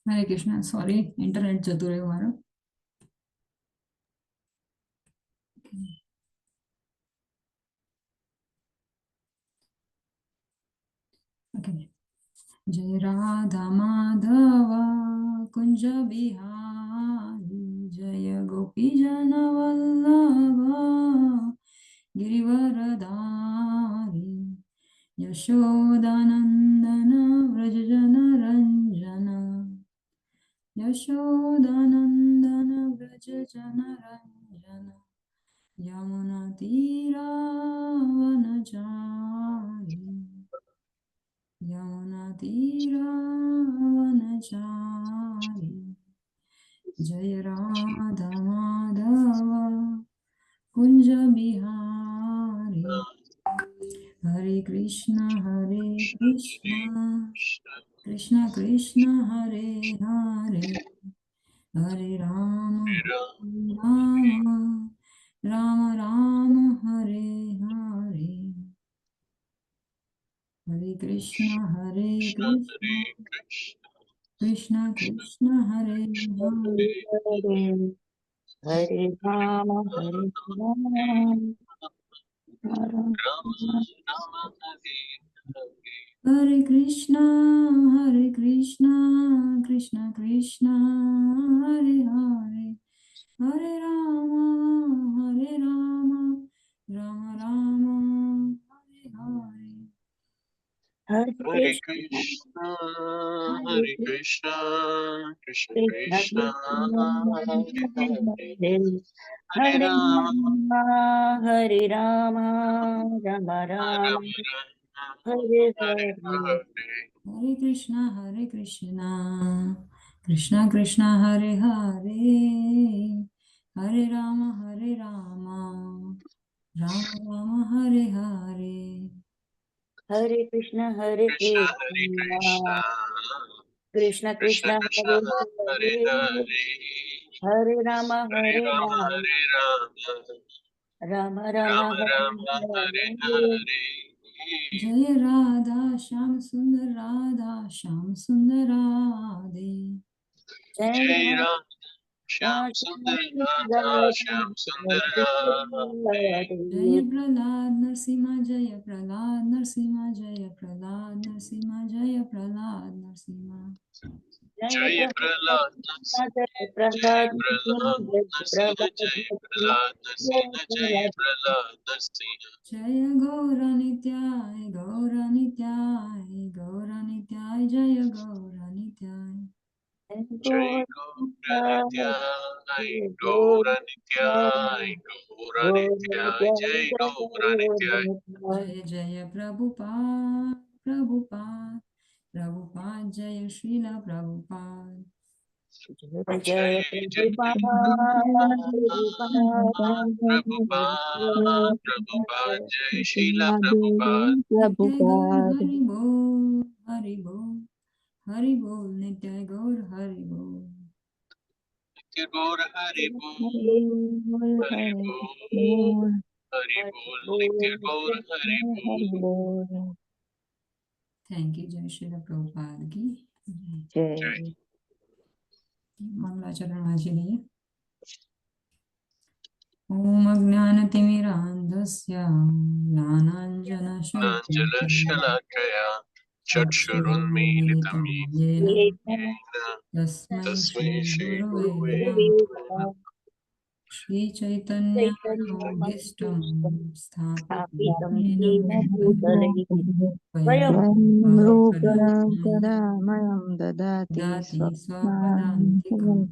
हरे Krishna. Sorry, internet जतु रह्यो मारो। Okay. जय राधा माधव कुंज बिहारी, जय गोपी जन वल्लभ गिरिवरधारी, यशोदानंदन व्रज जन रंजन, यशोदानंदन व्रज जन रंजन, यमुना तीरावनचारी, यमुना तीरावनचारी, जय राधा माधव कुंज बिहारी। हरे कृष्णा कृष्ण कृष्ण हरे हरे, हरे राम राम राम राम हरे हरे, हरे कृष्ण कृष्ण कृष्ण हरे हरे, हरे हरे राम हरे राम राम हरे कृष्ण कृष्ण कृष्ण हरे हरे, हरे राम राम राम हरे हरे। हरे Hare कृष्ण Krishna, हरे Hare Krishna, Krishna Krishna Krishna, Krishna Hare Hare, हरे Hare Rama, हरे राम राम Rama राम Rama, हरे Hare हरे Hare, हरे कृष्णा कृष्णा कृष्णा हरे हरे, हरे राम राम राम हरे हरे। हरे कृष्ण हरे Krishna Hare Krishna, Krishna Krishna Krishna Krishna Krishna, हरे Hare हरे Hare, हरे Hare Rama, Ram Hare Rama, Ram Ram Rama हरे Rama, Hare हरे Hare. जय राधा श्याम सुंदर राधे, जय Jai Ram Ram, Shyam Ram Sundar Radha, Shyam Sundar Radha. जय प्रहलाद नरसिम्हा जय प्रहलाद नरसिम्हा, जय प्रहलाद नरसिम्हा, जय प्रहलाद नरसिम्हा। जय Jai Prahlad Narsinha, Jai Prahlad Prahlad जय Narsinha, Jai Prahlad Prahlad Narsinha, Jai Prahlad Narsinha. जय गौर नित्याय जय गौर नित्याय। Jai Gaura Nityai, Gaura Nityai, Gaura Nityai, Jai Gaura Nityai. जय जय प्रभुपाद जय श्रीला प्रभुपाद। जय Jai Jai Prabhupada, Prabhupada, Jai Srila Prabhupada. नित्य गौर प्रभुपाद हरि बोल हरि बोल, नित्य गौर हरि बोल। Nitya Gaura Hari Bol, Hari हरे Bol, बोल Hari हरि Bol, Nitya बोल Gaura Hari Bol. हरि बोल थैंक यू। जय श्रीला प्रभुपाद की Jai. जय मंगलाचरण माझी लिए। ॐ अज्ञानतिमिरान्धस्य Nanjala ज्ञानाञ्जनशलाकया Shalakaya, चक्षुरुन्मीलितं Chakshurunmilitam येन Yena, तस्मै Tasmai Shri श्रीगुरवे Guruve नमः। Namaha. श्रीचैतन्यमनोभीष्टं स्थापितं स्थापितं येन येन भूतले भूतले स्वयं स्वयं रूपं रूपं कदामयं ददाति ददाति स्वपदान्तिकम्। स्वप्नान्तिकम्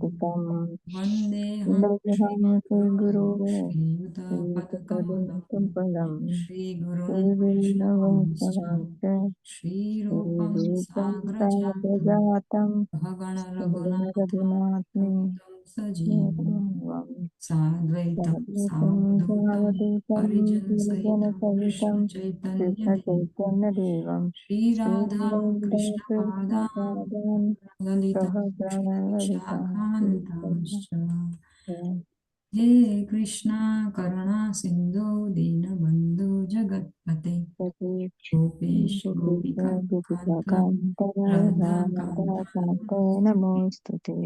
वन्देऽहं वन्दे श्रीगुरो श्रीगुरोः श्रीयुतपदकमलं श्रीयुतपदं श्रीगुरुन् वैष्णवांश्च श्रीगुणवंशनाश्च श्रीरूपं श्रीरूपं साग्रजातं साग्रजातं सहगणरघुनाथं रघुनाथान्वितं तं सजीवम् साद्वैतं साधुतं सावधूतं सावधूतं परिजनसहितं परिजनसहितं कृष्णचैतन्यदेवं कृष्णचैतन्यदेवं श्रीराधा कृष्णपादां श्रीराधाकृष्णपादान् ललिता सहगणललितां श्रीविशाखान्वितांश्च। हे कृष्णा करुणा सिन्धु दीनबन्धु जगत्पते पते गोपेश गोपिका गोपिकान्त कान्त राधाकान्त राधाकान्त नमोऽस्तुते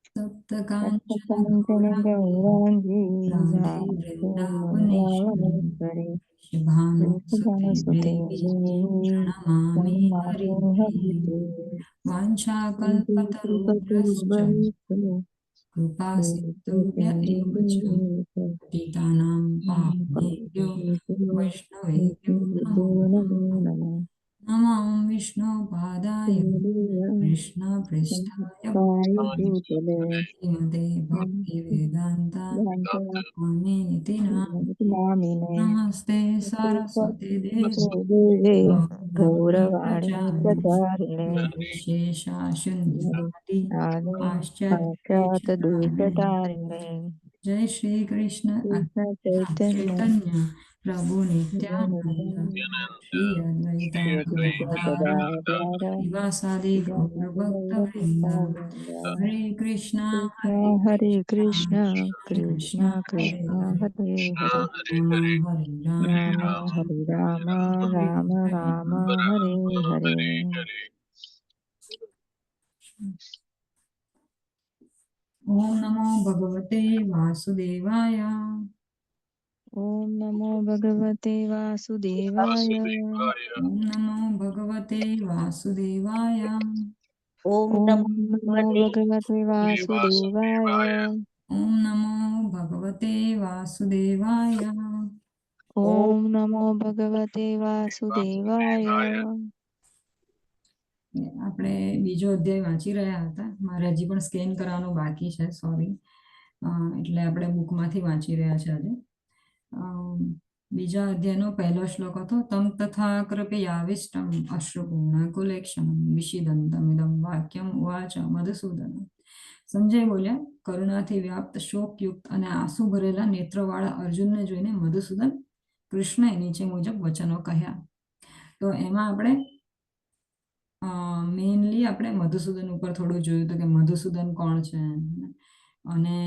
सप्तकाञ्चन सप्तकाञ्चन गौराङ्गी राधे राधे वृन्दावनेश्वरी वृन्दावनेश्वरी शुभानुसुते सुते देवी देवी प्रणमामि प्रणमामि हरिप्रिये हरिते वाञ्छाकल्पतरुभ्यश्च कृपा सिन्धुभ्य एव च पतितानां पावनेभ्यो वैष्णवेभ्यो नमो नमः नमः नमो विष्णुपादाय कृष्णपृष्ठाय भूतले श्रीमते भक्तिवेदान्ता स्वामिनिति नामिने नामिने नमस्ते सरस्वती देवे देवे गौरवाणी गौरवाणी प्रचारिणे प्रचारिणे निर्विशेषाशून्यवादी आदि साक्षात् पाश्चात्यदेशतारिणे देशतारिणे जय श्री कृष्ण कृष्ण चैतन्य चैतन्य प्रभु Nityanand Nityananda, Shri Shri Advaita Advaita Gadadhar Gadadhara, Gadadhar श्रीवासादि गौरभक्तवृंद हरे कृष्णा हरे कृष्ण हरे कृष्ण कृष्णा हरे कृष्ण हरे हरे Krishna हरे Hare राम Hare, हरे Hare राम राम Rama, हरे राम Hare राम हरे राम हरे Rama, हरे Hare Hare. ओम नमो भगवते वासुदेवाय ॐ नमो भगवते वासुदेवाय Vasudevaya, ओम नमो भगवते वासुदेवाय ॐ ॐ नमो नमो भगवते भगवते Shri वासुदेवाय Vasudevaya, ओम नमो भगवते वासुदेवाय ॐ ॐ नमो भगवते વાસુદેવાય Vasudevaya. આપણે બીજો અધ્યાય વાંચી રહ્યા હતા મારે હજી પણ સ્કેન કરવાનું બાકી છે સોરી એટલે આપણે બુકમાંથી વાંચી રહ્યા છે આજે બીજા અધ્યાયનો પહેલો શ્લોક હતો તમ તથા કૃપયાવિષ્ટમ અશ્રુપૂર્ણ કુલેક્ષમ વિષિદંતમિદમ વાક્યમ ઉવાચ મધુસૂદન સંજય બોલ્યા કરુણાથી વ્યાપ્ત શોકયુક્ત અને આંસુ ભરેલા નેત્રવાળા અર્જુનને જોઈને મધુસૂદન કૃષ્ણએ નીચે મુજબ વચનો કહ્યા તો એમાં આપણે મેઇનલી આપણે મધુસૂદન ઉપર થોડું જોયું હતું કે મધુસૂદન કોણ છે અને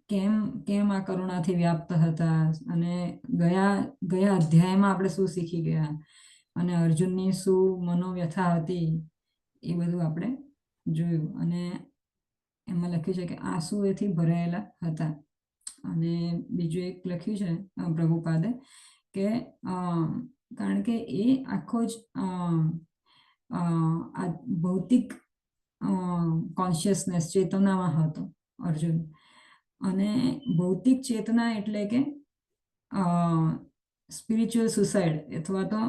કેમ કેમ આ કરુણાથી વ્યાપ્ત હતા અને ગયા ગયા અધ્યાયમાં આપણે શું શીખી ગયા અને અર્જુનની શું મનોવ્યથા હતી એ બધું આપણે જોયું અને એમાં લખ્યું છે કે આંસુ એથી ભરાયેલા હતા અને બીજું એક લખ્યું છે પ્રભુપાદે કે કારણ કે એ આખો જ આ ભૌતિક કોન્શિયસનેસ ચેતનામાં હતો અર્જુન અને ભૌતિક ચેતના એટલે કે સ્પિરિચ્યુઅલ સુસાઇડ અથવા તો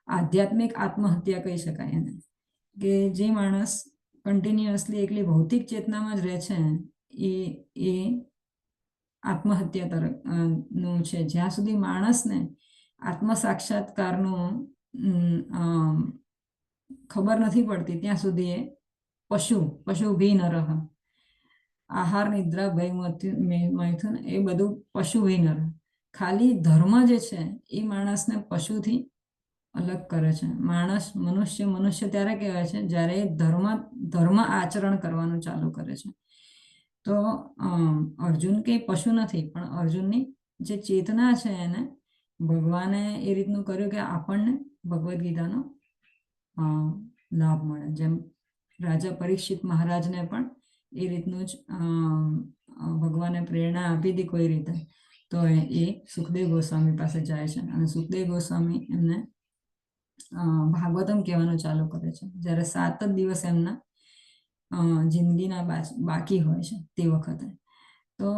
આધ્યાત્મિક આત્મહત્યા કહી શકાય એને કે જે માણસ કન્ટિન્યુઅસલી એકલી ભૌતિક ચેતનામાં જ રહે છે એ આત્મહત્યા તરફ નું છે જ્યાં સુધી માણસને આત્મ સાક્ષાત્કારનું ખબર નથી પડતી ત્યાં સુધી એ પશુ ભી ન રહ આહાર નિદ્રા ભય મૈથુન એ બધું પશુ ભી ન રહ ખાલી ધર્મ જે છે એ માણસને પશુથી અલગ કરે છે માણસ મનુષ્ય ત્યારે કહેવાય છે જ્યારે એ ધર્મ આચરણ કરવાનું ચાલુ કરે છે તો અર્જુન કે પશુ નથી પણ અર્જુનની જે ચેતના છે એને ભગવાને એ રીતનું કર્યું કે આપણને ભગવદ્ ગીતાનો લાભ મળે જેમ રાજા પરીક્ષિત મહારાજને પણ એ રીતનું જ ભગવાને પ્રેરણા આપી હતી કોઈ રીતે તો એ સુખદેવ ગોસ્વામી પાસે જાય છે અને સુખદેવ ગોસ્વામી એમને ભાગવતમ કહેવાનું ચાલુ કરે છે જ્યારે 7 જ દિવસ એમના જિંદગીના બાકી હોય છે તે વખતે તો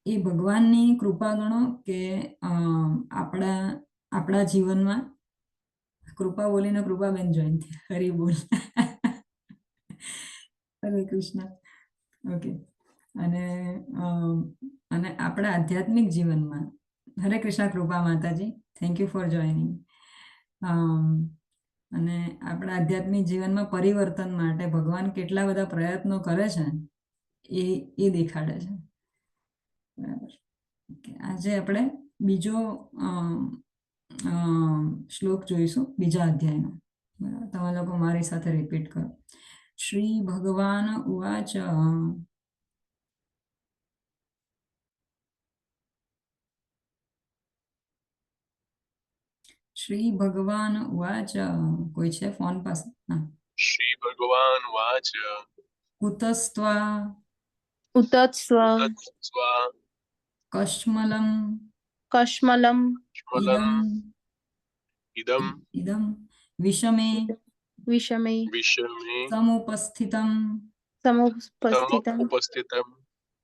એ ભગવાનની કૃપા ગણો કે આપણા જીવનમાં કૃપા બોલીને કૃપાબેન જોઈન થયા હરી બોલ હરે કૃષ્ણ ઓકે અને આપણા આધ્યાત્મિક જીવનમાં હરે કૃષ્ણ કૃપા માતાજી થેન્ક યુ ફોર જોઈનિંગ અને આપણા આધ્યાત્મિક જીવનમાં પરિવર્તન માટે ભગવાન કેટલા બધા પ્રયત્નો કરે છે એ દેખાડે છે બરાબર આજે આપણે બીજો શ્લોક જોઈશું બીજા અધ્યાયનો બરાબર તમે લોકો મારી સાથે રિપીટ કરો શ્રી ભગવાન ઉવાચ શ્રી ભગવાન ઉવાચ કોઈ છે ફોન પાસે? હા. શ્રી ભગવાન વાચ કુતસ્ત્વા ઉતત્સ્વ સ્વા કશ્મલમ કશ્મલમ સ્મલમ ઇદમ ઇદમ ઇદમ વિષમે વિષમે વિષમે સમુપસ્થિતમ સમુપસ્થિતમ ઉપસ્થિતમ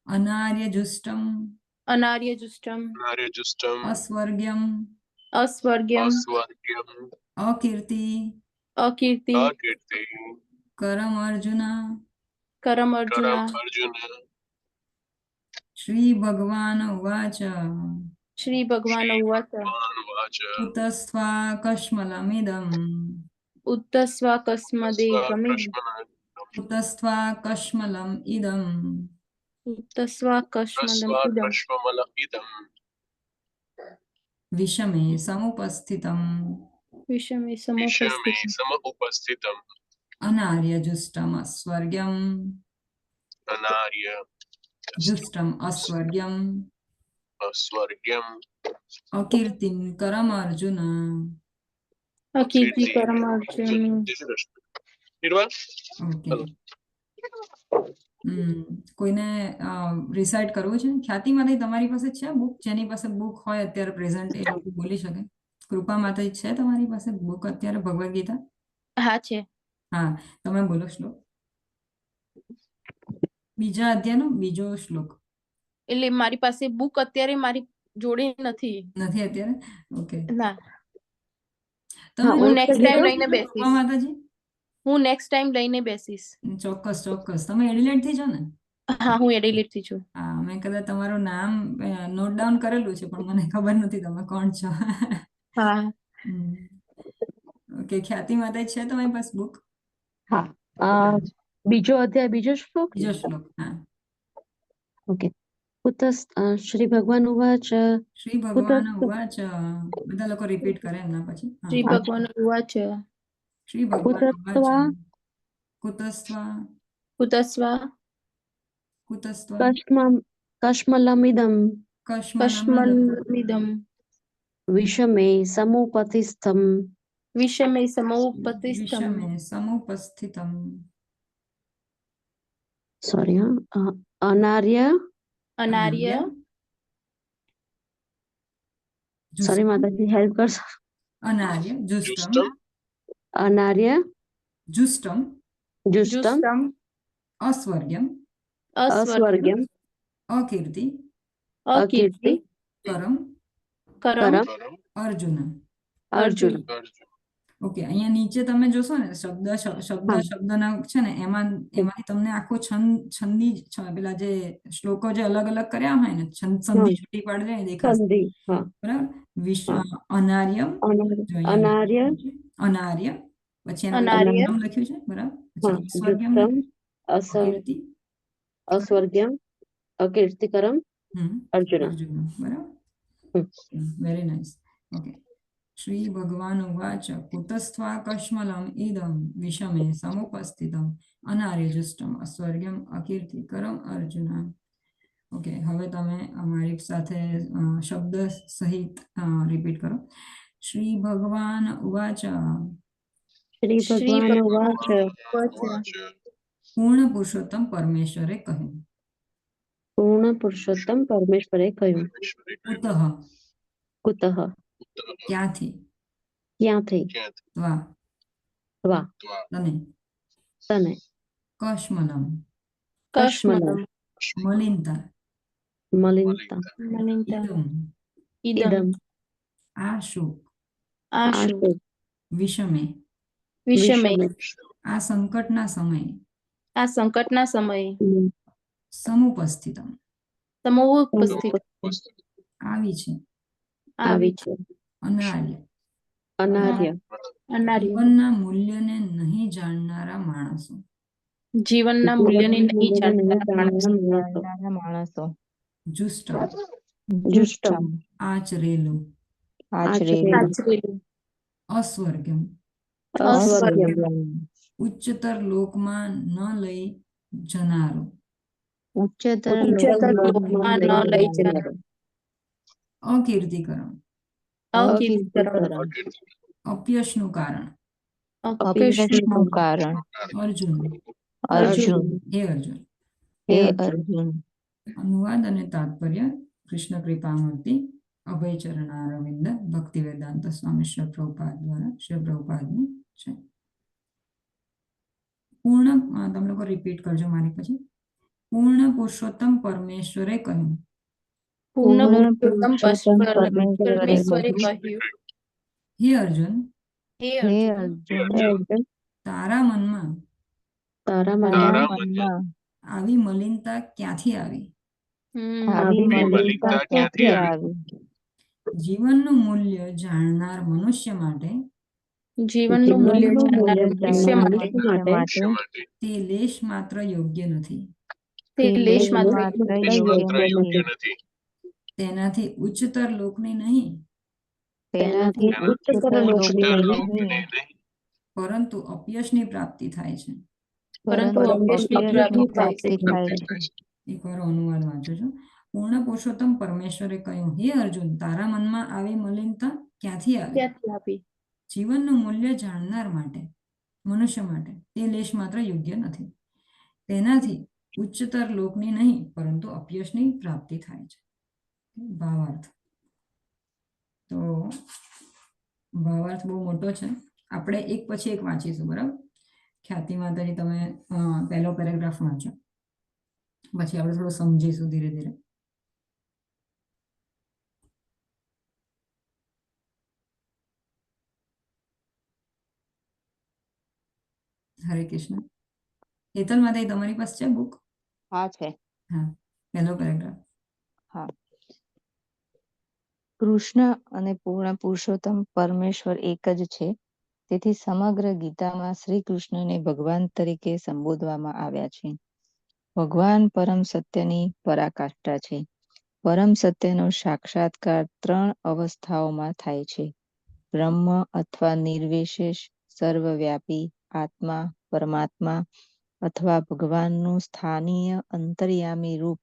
અનાર્યજુષ્ટમ અનાર્યજુષ્ટમ નાર્યજુષ્ટમ અસ્વર્ગ્યમ અસ્વર્ગ્યમ અસ્વર્ગ્યમ અકીર્તિ અકીર્તિ અકીર્તિ કરમ અર્જુન કરમ કરમ અર્જુના અર્જુન શ્રી ભગવાન ઉવાચ શ્રી ભગવાન શ્રી ઉવાચ ભગવાન વાચ કુતસ્ત્વા કશ્મલમિદમ ઉત્તસ્વા કસ્મદે ગમે કુતસ્ત્વા કશ્મલમ ઇદમ ઉત્તસ્વા કસ્મદમ સ્વા ઇદમ કશ્મલ ઇદમ વિષમે સમુપસ્થિતમ વિષમે વિષમે સમુપસ્થિતમ સમ ઉપસ્થિતમ અનાર્યજુષ્ટમ અસ્વર્ગ્યમ અનાર્ય જુષ્ટમ અસ્વર્ગ્યમ અસ્વર્ગ્યમ અકીર્તિમ કરમ અર્જુન. અકીર્તિ કરમ અર્જુન નિર્વાણ ઓકે. કોઈને રિસાઇટ કરવું છે? ખ્યાતિમાંથી તમારી પાસે છે બુક? જેની પાસે બુક હોય અત્યારે પ્રેઝન્ટ એ લોકો બોલી શકે. કૃપા માતા છે તમારી પાસે બુક અત્યારે ભગવદ્ ગીતા? હા છે. હા, તમે બોલો શ્લોક. બીજા અધ્યાયનો બીજો શ્લોક. એટલે મારી પાસે બુક અત્યારે મારી જોડે નથી. નથી અત્યારે? ઓકે. ના, તમે હું નેક્સ્ટ ટાઈમ લઈને કૃપા બેસીશ. માતાજી હું નેક્સ્ટ ટાઈમ લઈને બેસીશ. ચોક્કસ ચોક્કસ. તમે એડિલેડ થી છો ને? હા, હું એડિલેટ થી છું. હા, મેં કદાચ તમારું નામ નોટ ડાઉન કરેલું છે પણ મને ખબર નથી તમે કોણ છો. હા, ઓકે. ખ્યાતિ માતા છે તમારી પાસે બુક? હા. બીજો અધ્યાય બીજો શ્લોક. બીજો શ્લોક. હા. ઓકે. શ્રી ભગવાન ઉવાચ શ્રી ભગવાન ઉવાચ. બધા લોકો રિપીટ કરે એમના પછી. હા. શ્રી ભગવાન ઉવાચ શ્રી ભગવાન ઉવાચ કુતસ્ત્વા કુતસ્ત્વા કુતસ્વા કુતસ્ત્વા કશ્મલમિદમ કશ્મલમિદં કશ્મલમિદમ વિષમે સમુપતિસ્થમ વિષમે સમુપતિસ્થમ વિષમે સમુપસ્થિતમ સોરી અનાર્ય અનાર્ય સોરી માતાજી હેલ્પ કરશો. અનાર્ય જુષ્ટમ જુષ્ટમ અનાર્ય જુષ્ટમ જુષ્ટમ જુષ્ટમ અસ્વર્ગ્યમ અસ્વર્ગ્યમ અસ્વર્ગ્યમ અકીર્તિ અકીર્તિ કરમ કરમ કરમ કરમ અર્જુન. અર્જુન. અર્જુન ઓકે. અહીંયા નીચે તમે જોશો ને શબ્દના છે ને એમાંથી તમને આખો છંદી પેલા જે શ્લોકો જે અલગ અલગ કર્યા હોય ને સંધિ છૂટી પાડી દે દેખાશે. સંધિ. હા. બરાબર. અનાર્યમ જો અહીંયા અનાર્ય લખ્યું છે. અનાર્ય પછી એના અનાર્ય નામ લખ્યું છે. બરાબર. હા. પછી સ્વર્ગમ જુષ્ટમ અકીર્તિ અસ્વર્ગ્યમ અકીર્તિકરમ અર્જુન. અર્જુન. બરાબર. Very nice. ઓકે. શ્રી ભગવાન ઉવાચ કુતસ્ત્વા કશ્મલમ ઇદમ વિષમે સમુપસ્થિતમ અનાર્યજુષ્ટમ અસ્વર્ગ્યમ અકીર્તિકરમ અર્જુન. ઓકે. હવે તમે અમારી સાથે શબ્દ સહિત રિપીટ કરો. શ્રી ભગવાન ઉવાચ શ્રી ભગવાન ઉવાચ વાચ પૂર્ણ પુરુષોત્તમ પરમેશ્વરે કહ્યું. પૂર્ણ પુરુષોત્તમ પરમેશ્વરે કહ્યું. કુતઃ કુતઃ ક્યાંથી ક્યાંથી ત્વા ત્વા તને તને કશ્મલમ કશ્મલમ મલિનતા મલિનતા મલિનતા ઇદમ ઇદમ ઇદમ આશુ આશુ આશુ વિષમે વિષમે આ સંકટના સમયે આ સંકટના સમયે સમુપસ્થિતમ સમુપસ્થિત આવી છે આવી છે અનાર્ય અનાર્ય અનાર્ય જીવનના મૂલ્યને નહીં જાણનારા માણસો જીવનના મૂલ્યને નહીં જાણનારા માણસો જુષ્ટમ જુષ્ટમ આચરેલું આચરેલું અસ્વર્ગમ અસ્વર્ગ્યમ ઉચ્ચતર લોકમાં ન લઈ જનારું ઉચ્ચતર લોકમાં ન લઈ જનાર અકીર્તિકરમ અકીર્તિકરણ અપયશનું કારણ. અપયશનું કારણ. અર્જુન. અર્જુન. હે અર્જુન. હે અર્જુન. અનુવાદ અને તાત્પર્ય કૃષ્ણ કૃપામૂર્તિ અભયચરણારવિંદ ભક્તિ વેદાંત સ્વામી શ્રી પ્રભુપાદ દ્વારા શ્રી પ્રભુપાદનું છે. પૂર્ણ તમે લોકો રિપીટ કરજો મારી પછી. પૂર્ણ પુરુષોત્તમ પરમેશ્વરે કહ્યું. પૂર્ણ પુરુષોત્તમ પરમેશ્વરે પરમેશ્વરે કહ્યું, હે અર્જુન, હે હે અર્જુન, અર્જુન, તારા મનમાં તારા તારા મનમાં મનમાં આવી મલિનતા ક્યાંથી આવી? આવી આવી મલિનતા ક્યાંથી આવી? જીવનનું મૂલ્ય જાણનાર મનુષ્ય માટે જીવનનું મૂલ્ય જીવનનું જાણનાર મૂલ્ય મનુષ્ય જાણનાર માટે મનુષ્ય માટે તે લેશ માત્ર યોગ્ય નથી. તે લેશ લેશ માત્ર માત્ર યોગ્ય યોગ્ય નથી. નથી. તેનાથી ઉચ્ચતર લોકની નહીં, તેનાથી ઉચ્ચતર લોકની નહીં, પરંતુ અપયશની પ્રાપ્તિ થાય છે. પરંતુ અપયશની અપયશની પ્રાપ્તિ પ્રાપ્તિ થાય છે. એકવાર અનુવાદ વાંચું છું. પૂર્ણ પુરુષોત્તમ પરમેશ્વરે કહ્યું, હે અર્જુન, તારા મનમાં આવી મલિનતા ક્યાંથી આવી? ક્યાંથી આવી? જીવનનું મૂલ્ય જાણનાર માટે મનુષ્ય માટે તે લેશ માત્ર યોગ્ય નથી. તેનાથી ઉચ્ચતર લોકની નહીં, પરંતુ અપયશની પ્રાપ્તિ થાય છે. ભાવાર્થ. તો ભાવાર્થ બહુ મોટો છે. આપણે એક પછી એક વાંચીશું, બરાબર? ખ્યાતિ માતાજી તમે પહેલો પેરેગ્રાફ વાંચો, પછી આપણે થોડું સમજીશું ધીરે ધીરે. હરે કૃષ્ણ. હેતલ માતાજી તમારી પાસે છે બુક? હા છે. હા, પહેલો પેરેગ્રાફ. હા. કૃષ્ણ અને પૂર્ણ પુરુષોત્તમ પરમેશ્વર એક જ છે. તેથી સમગ્ર ગીતામાં શ્રી કૃષ્ણને ભગવાન તરીકે સંબોધવામાં આવ્યા છે. ભગવાન પરમ સત્યની પરાકાષ્ઠા છે. પરમ સત્યનો સાક્ષાત્કાર 3 અવસ્થાઓમાં થાય છે: બ્રહ્મ અથવા નિર્વિશેષ સર્વવ્યાપી આત્મા પરમાત્મા, અથવા ભગવાનનું સ્થાનીય અંતર્યામી રૂપ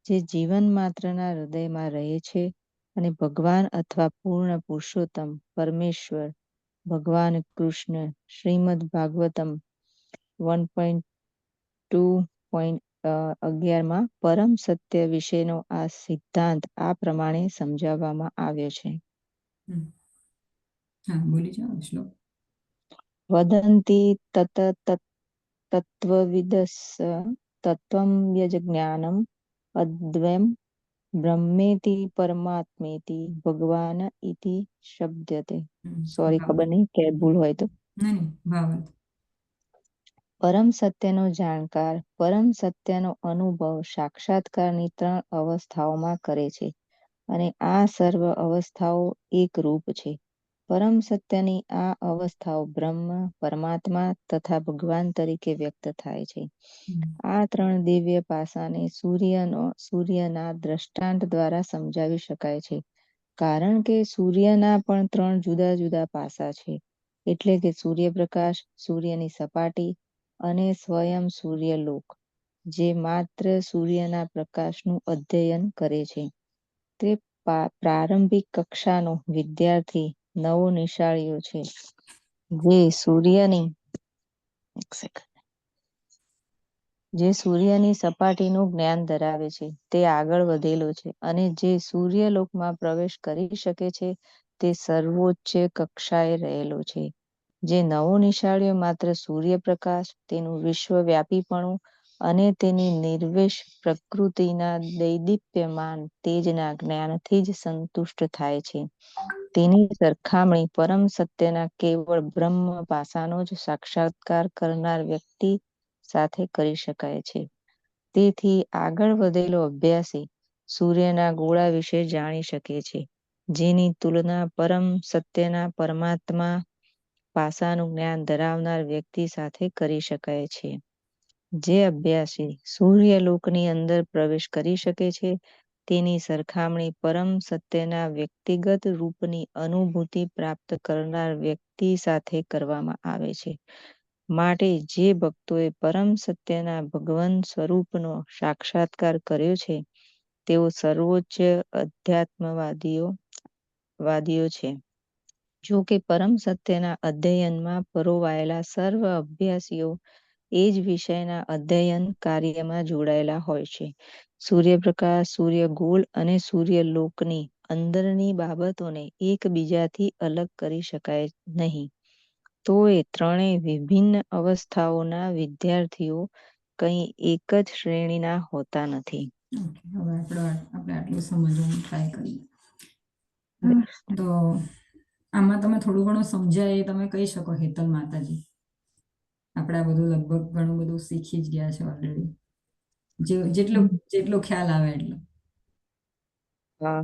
જે જીવન માત્રના હૃદયમાં રહે છે, અને ભગવાન અથવા પૂર્ણ પુરુષોત્તમ પરમેશ્વર ભગવાન કૃષ્ણ. શ્રીમદ ભાગવતમ 1.2.11 પરમ સત્ય વિશેનો આ સિદ્ધાંત આ પ્રમાણે સમજાવવામાં આવ્યો છે. હા, બોલી જાઓ શ્લોક. વદંતિ તત તત્વવિદસ્સ તત્વમ યજ્ઞાનમ અદ્વયમ બ્રહ્મેતિ પરમાત્મેતિ ભગવાન ઇતિ શબ્દતે. સોરી, ખબર નહીં કે ભૂલ હોય તો. નહીં, ભાવાર્થ. પરમ સત્યનો જાણકાર પરમ સત્યનો અનુભવ સાક્ષાત્કારની 3 અવસ્થાઓમાં કરે છે, અને આ સર્વ અવસ્થાઓ એક રૂપ છે. પરમ સત્યની આ અવસ્થાઓ બ્રહ્મ, પરમાત્મા તથા ભગવાન તરીકે વ્યક્ત થાય છે. આ 3 દિવ્ય પાસાને સૂર્યના દ્રષ્ટાંત દ્વારા સમજાવી શકાય છે, કારણ કે સૂર્યના પણ 3 જુદા જુદા પાસા છે, એટલે કે સૂર્યપ્રકાશ, સૂર્યની સપાટી અને સ્વયં સૂર્યલોક, જે માત્ર સૂર્યના પ્રકાશનું અધ્યયન કરે છે. તે પ્રારંભિક કક્ષાનો વિદ્યાર્થી નવો નિશાળીઓ છે, જે સૂર્યની સપાટીનું જ્ઞાન ધરાવે છે. તે આગળ વધેલો છે, અને જે સૂર્યલોકમાં પ્રવેશ કરી શકે છે તે સર્વોચ્ચ કક્ષાએ રહેલો છે. જે નવો નિશાળીઓ માત્ર સૂર્યપ્રકાશ, તેનું વિશ્વવ્યાપીપણું અને તેની નિર્વિશ પ્રકૃતિના દૈદીપ્યમાન તેજના જ્ઞાનથી જ સંતુષ્ટ થાય છે, તેની સરખામણી પરમ સત્યના કેવળ બ્રહ્મ પાસાનો જ સાક્ષાત્કાર કરનાર વ્યક્તિ સાથે કરી શકાય છે. તેથી આગળ વધેલો અભ્યાસી સૂર્યના ગોળા વિશે જાણી શકે છે, જેની તુલના પરમ સત્યના પરમાત્મા પાસાનું જ્ઞાન ધરાવનાર વ્યક્તિ સાથે કરી શકાય છે. જે અભ્યાસી સૂર્યલોકની અંદર પ્રવેશ કરી શકે છે, તેની સરખામણી પરમ સત્યના વ્યક્તિગત રૂપની અનુભૂતિ પ્રાપ્ત કરનાર વ્યક્તિ સાથે કરવામાં આવે છે. માટે જે ભક્તોએ પરમ સત્યના ભગવાન સ્વરૂપનો સાક્ષાત્કાર કર્યો છે, તેઓ સર્વોચ્ચ અધ્યાત્મવાદીઓ વાદીઓ છે. જો કે પરમ સત્યના અધ્યયનમાં પરોવાયેલા સર્વ અભ્યાસીઓ એ જ વિષયના અધ્યયન કાર્યમાં જોડાયેલા હોય છે. સૂર્યપ્રકાશ, સૂર્યગોળ અને સૂર્યલોકની અંદરની બાબતોને એકબીજાથી અલગ કરી શકાય નહીં. તો એ ત્રણેય વિભિન્ન અવસ્થાઓના વિદ્યાર્થીઓ કંઈ એક જ શ્રેણીના હોતા નથી. ઓકે, હવે આપણે આટલું સમજવાનું ટ્રાય કરીએ. તો આમાં તમે થોડું ઘણું સમજ્યા એ તમે કહી શકો હેતલ માતાજી? આપણે આ બધું લગભગ ઘણું બધું શીખી જ ગયા છે ઓલરેડી, જેટલો ખ્યાલ આવે એટલો. હા.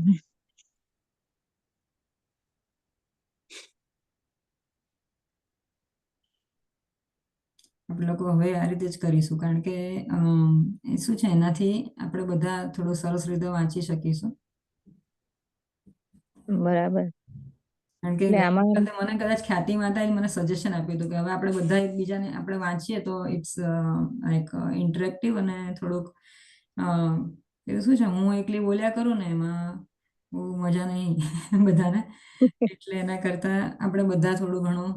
આપણે લોકો હવે આ રીતે જ કરીશું, કારણ કે એ શું છે, એનાથી આપણે બધા થોડું સરસ રીતે વાંચી શકીશું. બરાબર. કારણ કે એટલે આમાં મને કદાચ ખ્યાતિ માતાએ મને સજેશન આપ્યું હતું કે હવે આપણે બધા એકબીજાને આપણે વાંચીએ તો ઇટ્સ લાઈક ઇન્ટરેક્ટિવ અને થોડુંક એ શું છે, હું એકલી બોલ્યા કરું ને એમાં બહુ મજા નહીં બધાને. એટલે એના કરતા આપણે બધા થોડું ઘણું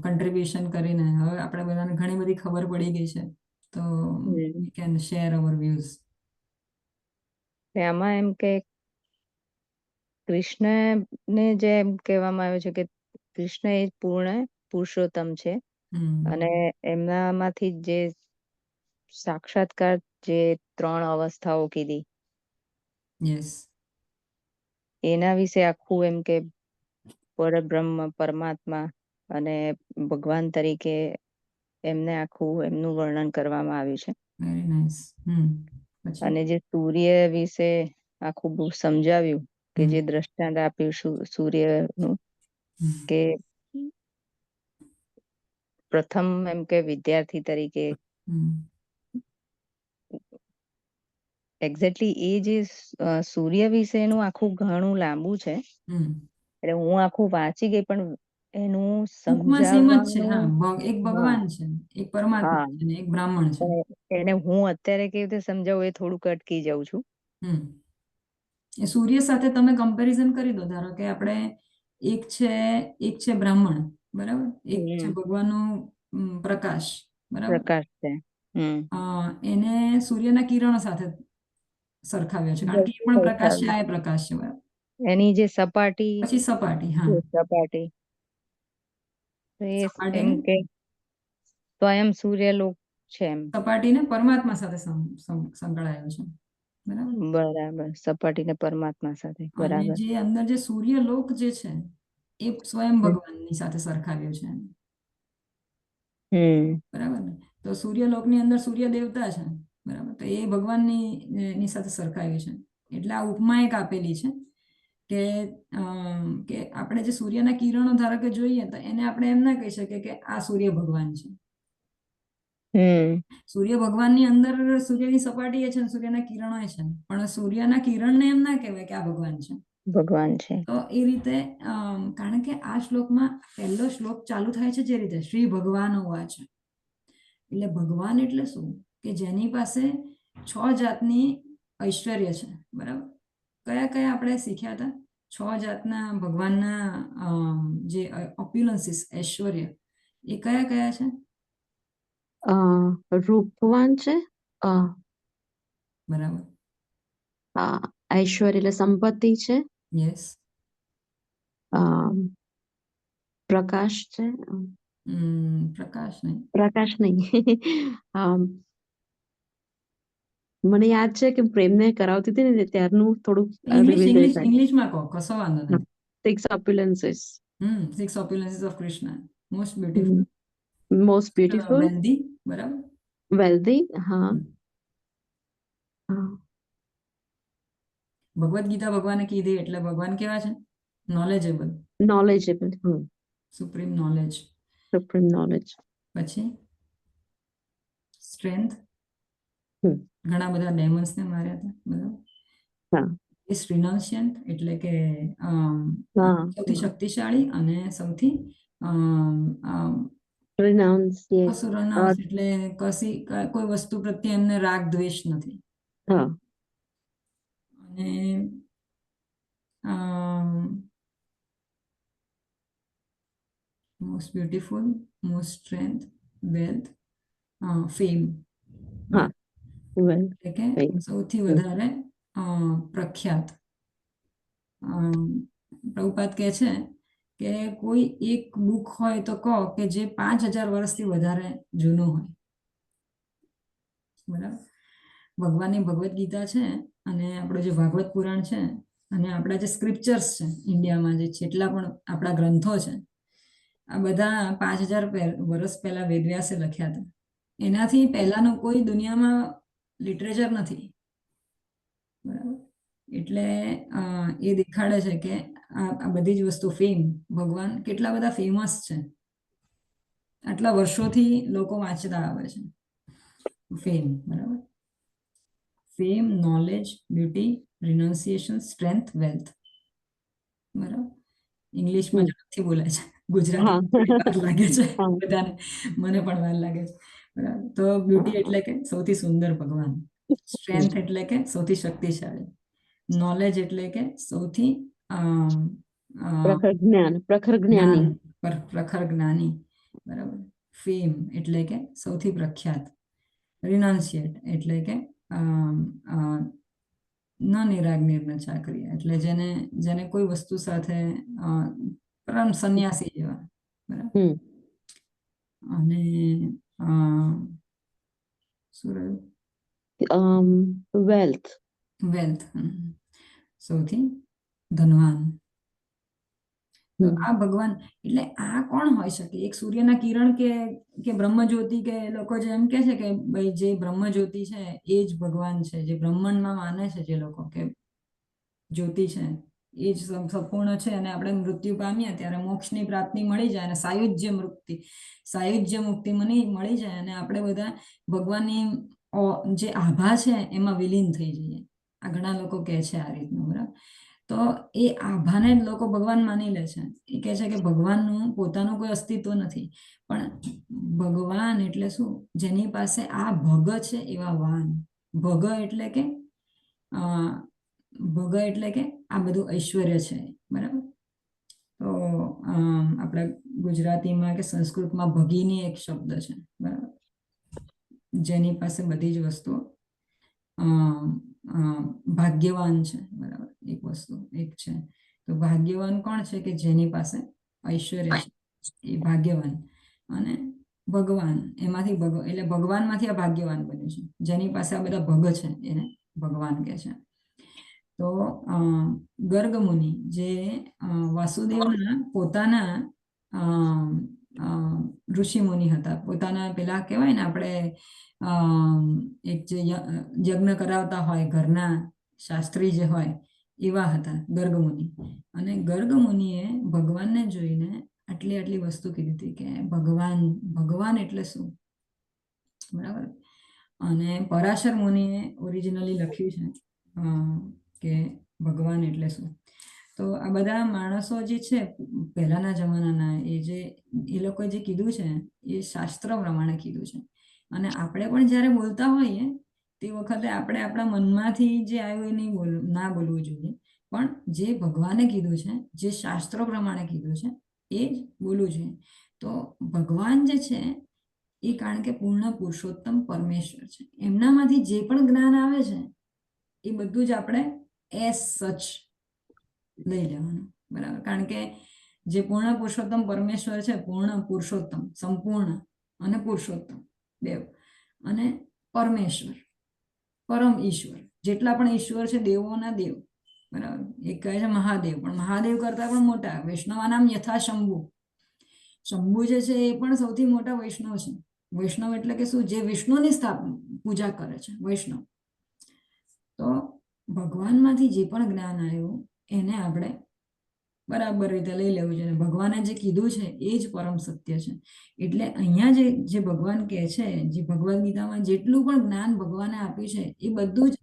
કન્ટ્રીબ્યુશન કરીને હવે આપણે બધાને ઘણી બધી ખબર પડી ગઈ છે, તો we can share our views. આમાં એમ કે કૃષ્ણને જે એમ કહેવામાં આવે છે કે કૃષ્ણ એ પૂર્ણ પુરુષોત્તમ છે અને એમનામાંથી જે સાક્ષાત્કાર જે 3 અવસ્થાઓ કીધી યસ, એના વિશે આખું એમ કે પરબ્રહ્મ, પરમાત્મા અને ભગવાન તરીકે એમને આખું એમનું વર્ણન કરવામાં આવ્યું છે. Very nice. અને જે સૂર્ય વિશે આખું બહુ સમજાવ્યું કે જે દ્રષ્ટાંત આપ્યું સૂર્યનું કે પ્રથમ એમ કે વિદ્યાર્થી તરીકે એક્ઝેક્ટલી એ જે સૂર્ય વિશેનું આખું ઘણું લાંબુ છે, એટલે હું આખું વાંચી ગઈ પણ એનું ટૂંકમાં સેમ જ છે. સમજાવવાનું હા, એક ભગવાન છે, એક પરમાત્મા હા છે ને એક બ્રાહ્મણ છે. એને હું અત્યારે કેવી રીતે સમજાવું એ થોડુંક અટકી જાઉં છું. એ સૂર્ય સાથે તમે કમ્પેરિઝન કરી દો. ધારો કે આપણે એક છે બ્રાહ્મણ, બરાબર, એક છે ભગવાનનો પ્રકાશ, બરાબર, પ્રકાશ છે. એને સૂર્યના કિરણો સાથે સરખાવ્યો છે, કારણ કે એ પણ પ્રકાશ છે, આ પ્રકાશ છે, બરાબર. એની જે સપાટી પછી સપાટી, હા, સપાટી એમ સપાટીને કે સ્વયં સૂર્યલોક છે એમ. સપાટીને પરમાત્મા સાથે સંકળાયેલો છે, બરાબર. બરાબર, સપાટીને પરમાત્મા સાથે. અને બરાબર. જે અંદર જે સૂર્યલોક જે છે એ સ્વયં ભગવાનની સાથે સરખાવ્યો છે, બરાબર ને. તો સૂર્યલોકની અંદર સૂર્ય દેવતા છે, બરાબર, તો એ ભગવાનની સાથે સરખાવ્યું છે. એટલે આ ઉપમા એક આપેલી છે કે આપણે જે સૂર્યના કિરણો ધારો કે જોઈએ તો એને આપણે એમ ના કહી શકીએ કે આ સૂર્ય ભગવાન છે. સૂર્ય ભગવાનની અંદર સૂર્યની સપાટી એ છે, સૂર્યના કિરણો એ છે, પણ સૂર્યના કિરણને એમ ના કહેવાય કે આ ભગવાન છે. ભગવાન છે. તો એ રીતે કારણ કે આ શ્લોકમાં પહેલો શ્લોક ચાલુ થાય છે જે રીતે શ્રી ભગવાન હોવા છે, એટલે ભગવાન એટલે શું કે જેની પાસે 6 જાતની ઐશ્વર્ય છે, બરાબર. કયા કયા આપણે શીખ્યા હતા? 6 જાતના ભગવાનના જે ઓપ્યુલન્સીસ, ઐશ્વર્ય, એ કયા કયા છે? રૂપવાન છે, બરાબર, ઐશ્વર્ય એટલે સંપત્તિ છે, યસ, પ્રકાશ છે, પ્રકાશ નહીં મને યાદ છે કે પ્રેમને કરાવતી હતી ને ત્યારનું થોડુંક ઇંગ્લિશમાં કહો, કશો વાંધો નથી. 6 opulences. 6 opulences of Krishna, most beautiful, most beautiful, wealthy, બરાબર, wealthy, હા. ભગવદ ગીતા ભગવાને કીધી એટલે ભગવાન કેવા છે? Knowledgeable, knowledgeable, supreme knowledge, supreme knowledge. પછી સ્ટ્રેન્થ, ઘણા બધા ડેમન્સને માર્યા હતા, બરાબર. રિનાઉન્સિયન્ટ એટલે કે સૌથી શક્તિશાળી અને સૌથી renounce, એટલે કોઈ વસ્તુ પ્રત્યે એમને રાગ દ્વેષ નથી. અને most beautiful, most strength, wealth, fame, હા well, એટલે કે fame. સૌથી વધારે પ્રખ્યાત. પ્રભુપાદ કહે છે કે કોઈ એક બુક હોય તો કહો કે જે 5000 વર્ષથી વધારે જૂનું હોય. બરાબર. ભગવાનની ભગવદ્ ગીતા છે અને આપણું જે ભાગવત પુરાણ છે અને આપણા જે સ્ક્રિપ્ચર્સ છે ઇન્ડિયામાં જે જેટલા પણ આપણા ગ્રંથો છે, આ બધા 5000 વર્ષ પહેલા વેદવ્યાસે લખ્યા હતા. એનાથી પહેલાનું કોઈ દુનિયામાં લિટરેચર નથી. બરાબર. એટલે એ દેખાડે છે કે આ બધી જ વસ્તુ ફેમ, ભગવાન કેટલા બધા ફેમસ છે, આટલા વર્ષોથી લોકો વાંચતા આવે છે. ફેમ, બરાબર. Fame, knowledge, beauty, renunciation, strength, wealth. બરાબર. ઇંગ્લિશમાં ઝડપથી બોલાય છે, ગુજરાતી વાર લાગે છે બધાને, મને પણ વાર લાગે છે. બરાબર. તો બ્યુટી એટલે કે સૌથી સુંદર ભગવાન, સ્ટ્રેન્થ એટલે કે સૌથી શક્તિશાળી, નોલેજ એટલે કે સૌથી પ્રખર જ્ઞાની. પ્રખર જ્ઞાની. બરાબર. ફેમ એટલે કે સૌથી પ્રખ્યાત, રિનાઉન્સિએટ એટલે કે ન નિરાગ નિર્ણય ચાકરી, એટલે જેને કોઈ વસ્તુ સાથે પરમ સંન્યાસી જેવા. બરાબર. અને શું રહ્યું? વેલ્થ. વેલ્થ, સૌથી ધનવાન. તો આ ભગવાન, એટલે આ કોણ હોય શકે? એક સૂર્યના કિરણ કે બ્રહ્મજ્યોતિ, કે લોકો જે એમ કે છે કે ભાઈ જે બ્રહ્મજ્યોતિ છે એ જ ભગવાન છે, જે બ્રહ્માંડમાં માને છે જે લોકો કે જ્યોતિ છે એ જ સંપૂર્ણ છે, અને આપણે મૃત્યુ પામીએ ત્યારે મોક્ષની પ્રાપ્તિ મળી જાય અને સાયુજ્ય મુક્તિ મળી જાય અને આપણે બધા ભગવાનની જે આભા છે એમાં વિલીન થઈ જઈએ. આ ઘણા લોકો કહે છે આ રીતનું. બરાબર. તો એ આભાને જ લોકો ભગવાન માની લે છે. એ કહે છે કે ભગવાનનું પોતાનું કોઈ અસ્તિત્વ નથી, પણ ભગવાન એટલે શું? જેની પાસે આ ભગ છે એવા વાન. ભગ એટલે કે આ બધું ઐશ્વર્ય છે. બરાબર. તો આપણા ગુજરાતીમાં કે સંસ્કૃતમાં ભગીની એક શબ્દ છે. બરાબર. જેની પાસે બધી જ વસ્તુઓ, ભાગ્યવાન છે. બરાબર. એક વસ્તુ એક છે. તો ભાગ્યવાન કોણ છે? કે જેની પાસે ઐશ્વર્ય છે, એ ભાગ્યવાન. અને ભગવાન એમાંથી એટલે ભગવાનમાંથી આ ભાગ્યવાન બન્યું છે. જેની પાસે આ બધા ભગ છે એને ભગવાન કહે છે. તો ગર્ગ મુનિ જે વાસુદેવના પોતાના ઋષિ મુનિ હતા, પોતાના પેલા કહેવાય ને આપણે એક જે યજ્ઞ કરાવતા હોય ઘરના શાસ્ત્રી જે હોય એવા હતા ગર્ગ મુનિ. અને ગર્ગ મુનિએ ભગવાનને જોઈને આટલી વસ્તુ કીધી હતી કે ભગવાન એટલે શું? બરાબર. અને પરાશર મુનિએ ઓરિજિનલી લખ્યું છે કે ભગવાન એટલે શું. તો આ બધા માણસો જે છે પહેલાના જમાનાના, એ લોકોએ જે કીધું છે એ શાસ્ત્ર પ્રમાણે કીધું છે. અને આપણે પણ જ્યારે બોલતા હોઈએ તે વખતે આપણે આપણા મનમાંથી જે આવ્યું એ ના બોલવું જોઈએ, પણ જે ભગવાને કીધું છે, જે શાસ્ત્રો પ્રમાણે કીધું છે એ જ બોલવું જોઈએ. તો ભગવાન જે છે એ કારણ કે પૂર્ણ પુરુષોત્તમ પરમેશ્વર છે, એમનામાંથી જે પણ જ્ઞાન આવે છે એ બધું જ આપણે એઝ સચ લઈ લેવાનું. બરાબર. કારણ કે જે પૂર્ણ પુરુષોત્તમ પરમેશ્વર છે, પૂર્ણ પુરુષોત્તમ, સંપૂર્ણ અને પુરુષોત્તમ દેવ, અને પરમેશ્વર પરમ ઈશ્વર, જેટલા પણ ઈશ્વર છે દેવોના દેવ. બરાબર. એક કહે છે મહાદેવ, પણ મહાદેવ કરતા પણ મોટા વૈષ્ણવાનામ યથા શંભુ. શંભુ જે છે એ પણ સૌથી મોટા વૈષ્ણવ છે. વૈષ્ણવ એટલે કે શું? જે વિષ્ણુની પૂજા કરે છે, વૈષ્ણવ. તો ભગવાનમાંથી જે પણ જ્ઞાન આવ્યું એને આપણે બરાબર રીતે લઈ લેવું છે. ભગવાને જે કીધું છે એ જ પરમ સત્ય છે. એટલે અહીંયા જે ભગવાન કહે છે, જે ભગવદ્ ગીતામાં જેટલું પણ જ્ઞાન ભગવાને આપ્યું છે એ બધું જ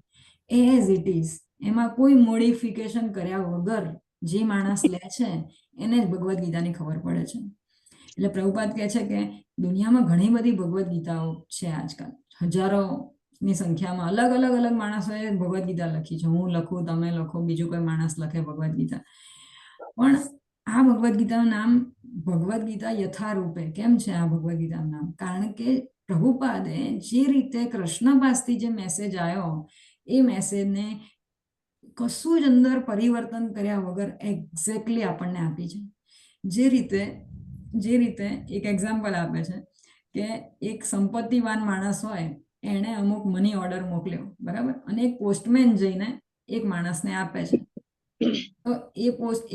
એઝ ઇટ ઇઝ, એમાં કોઈ મોડિફિકેશન કર્યા વગર જે માણસ લે છે એને જ ભગવદ્ ગીતાની ખબર પડે છે. એટલે પ્રભુપાદ કહે છે કે દુનિયામાં ઘણી બધી ભગવદ્ ગીતાઓ છે આજકાલ, હજારોની સંખ્યામાં અલગ માણસોએ ભગવદ્ ગીતા લખી છે. હું લખું, તમે લખો, બીજું કોઈ માણસ લખે ભગવદ્ ગીતા. પણ આ ભગવદ્ ગીતાનું નામ ભગવદ્ ગીતા યથારૂપે કેમ છે? આ ભગવદ્ ગીતાનું નામ કારણ કે પ્રભુપાદે જે રીતે કૃષ્ણ પાસેથી જે મેસેજ આવ્યો એ મેસેજને કશું જ અંદર પરિવર્તન કર્યા વગર એક્ઝેક્ટલી આપણને આપી છે. જે રીતે એક એક્ઝામ્પલ આપે છે કે એક સંપત્તિવાન માણસ હોય, એણે અમુક મની ઓર્ડર મોકલ્યો, બરાબર, અને એક પોસ્ટમેન જઈને એક માણસને આપે છે. તો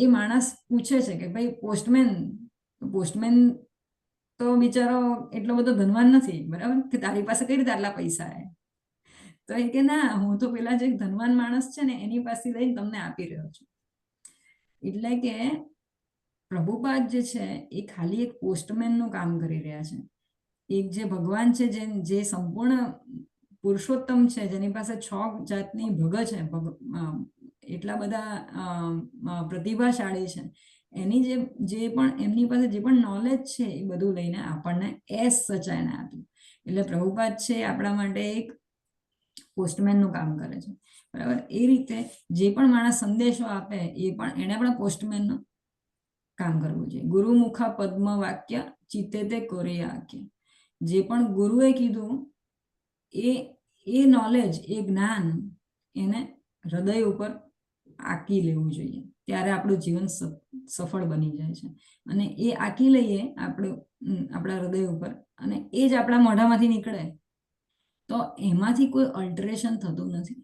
એ માણસ પૂછે છે કે ભાઈ પોસ્ટમેન તો બિચારો એટલો બધો ધનવાન નથી, બરાબર, કે તારી પાસે કઈ રીતે આટલા પૈસા આવ્યા? તો એ કે ના, હું તો પેલા જે ધનવાન માણસ છે ને એની પાસે લઈને તમને આપી રહ્યો છું. એટલે કે પ્રભુપાદ જે છે એ ખાલી એક પોસ્ટમેન નું કામ કરી રહ્યા છે. એક જે ભગવાન છે, જે સંપૂર્ણ પુરુષોત્તમ છે, જેની પાસે 6 જાતની ભગ છે, એટલા બધા પ્રતિભાશાળી છે, એની જે પણ એમની પાસે જે પણ નોલેજ છે એ બધું લઈને આપણને સચાઈને આપ્યું. એટલે પ્રભુપાદ છે આપણા માટે એક પોસ્ટમેન નું કામ કરે છે, બરાબર. એ રીતે જે પણ માણસ સંદેશો આપે એને પણ પોસ્ટમેન નું કામ કરવું જોઈએ. ગુરુમુખા પદ્મ વાક્ય ચિત્તે તે કોરિયાક્ય. જે પણ ગુરુએ કીધું એ નોલેજ, એ જ્ઞાન એને હૃદય ઉપર આંકી લેવું જોઈએ, ત્યારે આપણું જીવન સફળ બની જાય છે. અને એ આંકી લઈએ આપણા હૃદય ઉપર, અને એ જ આપણા મોઢામાંથી નીકળે તો એમાંથી કોઈ અલ્ટરેશન થતું નથી.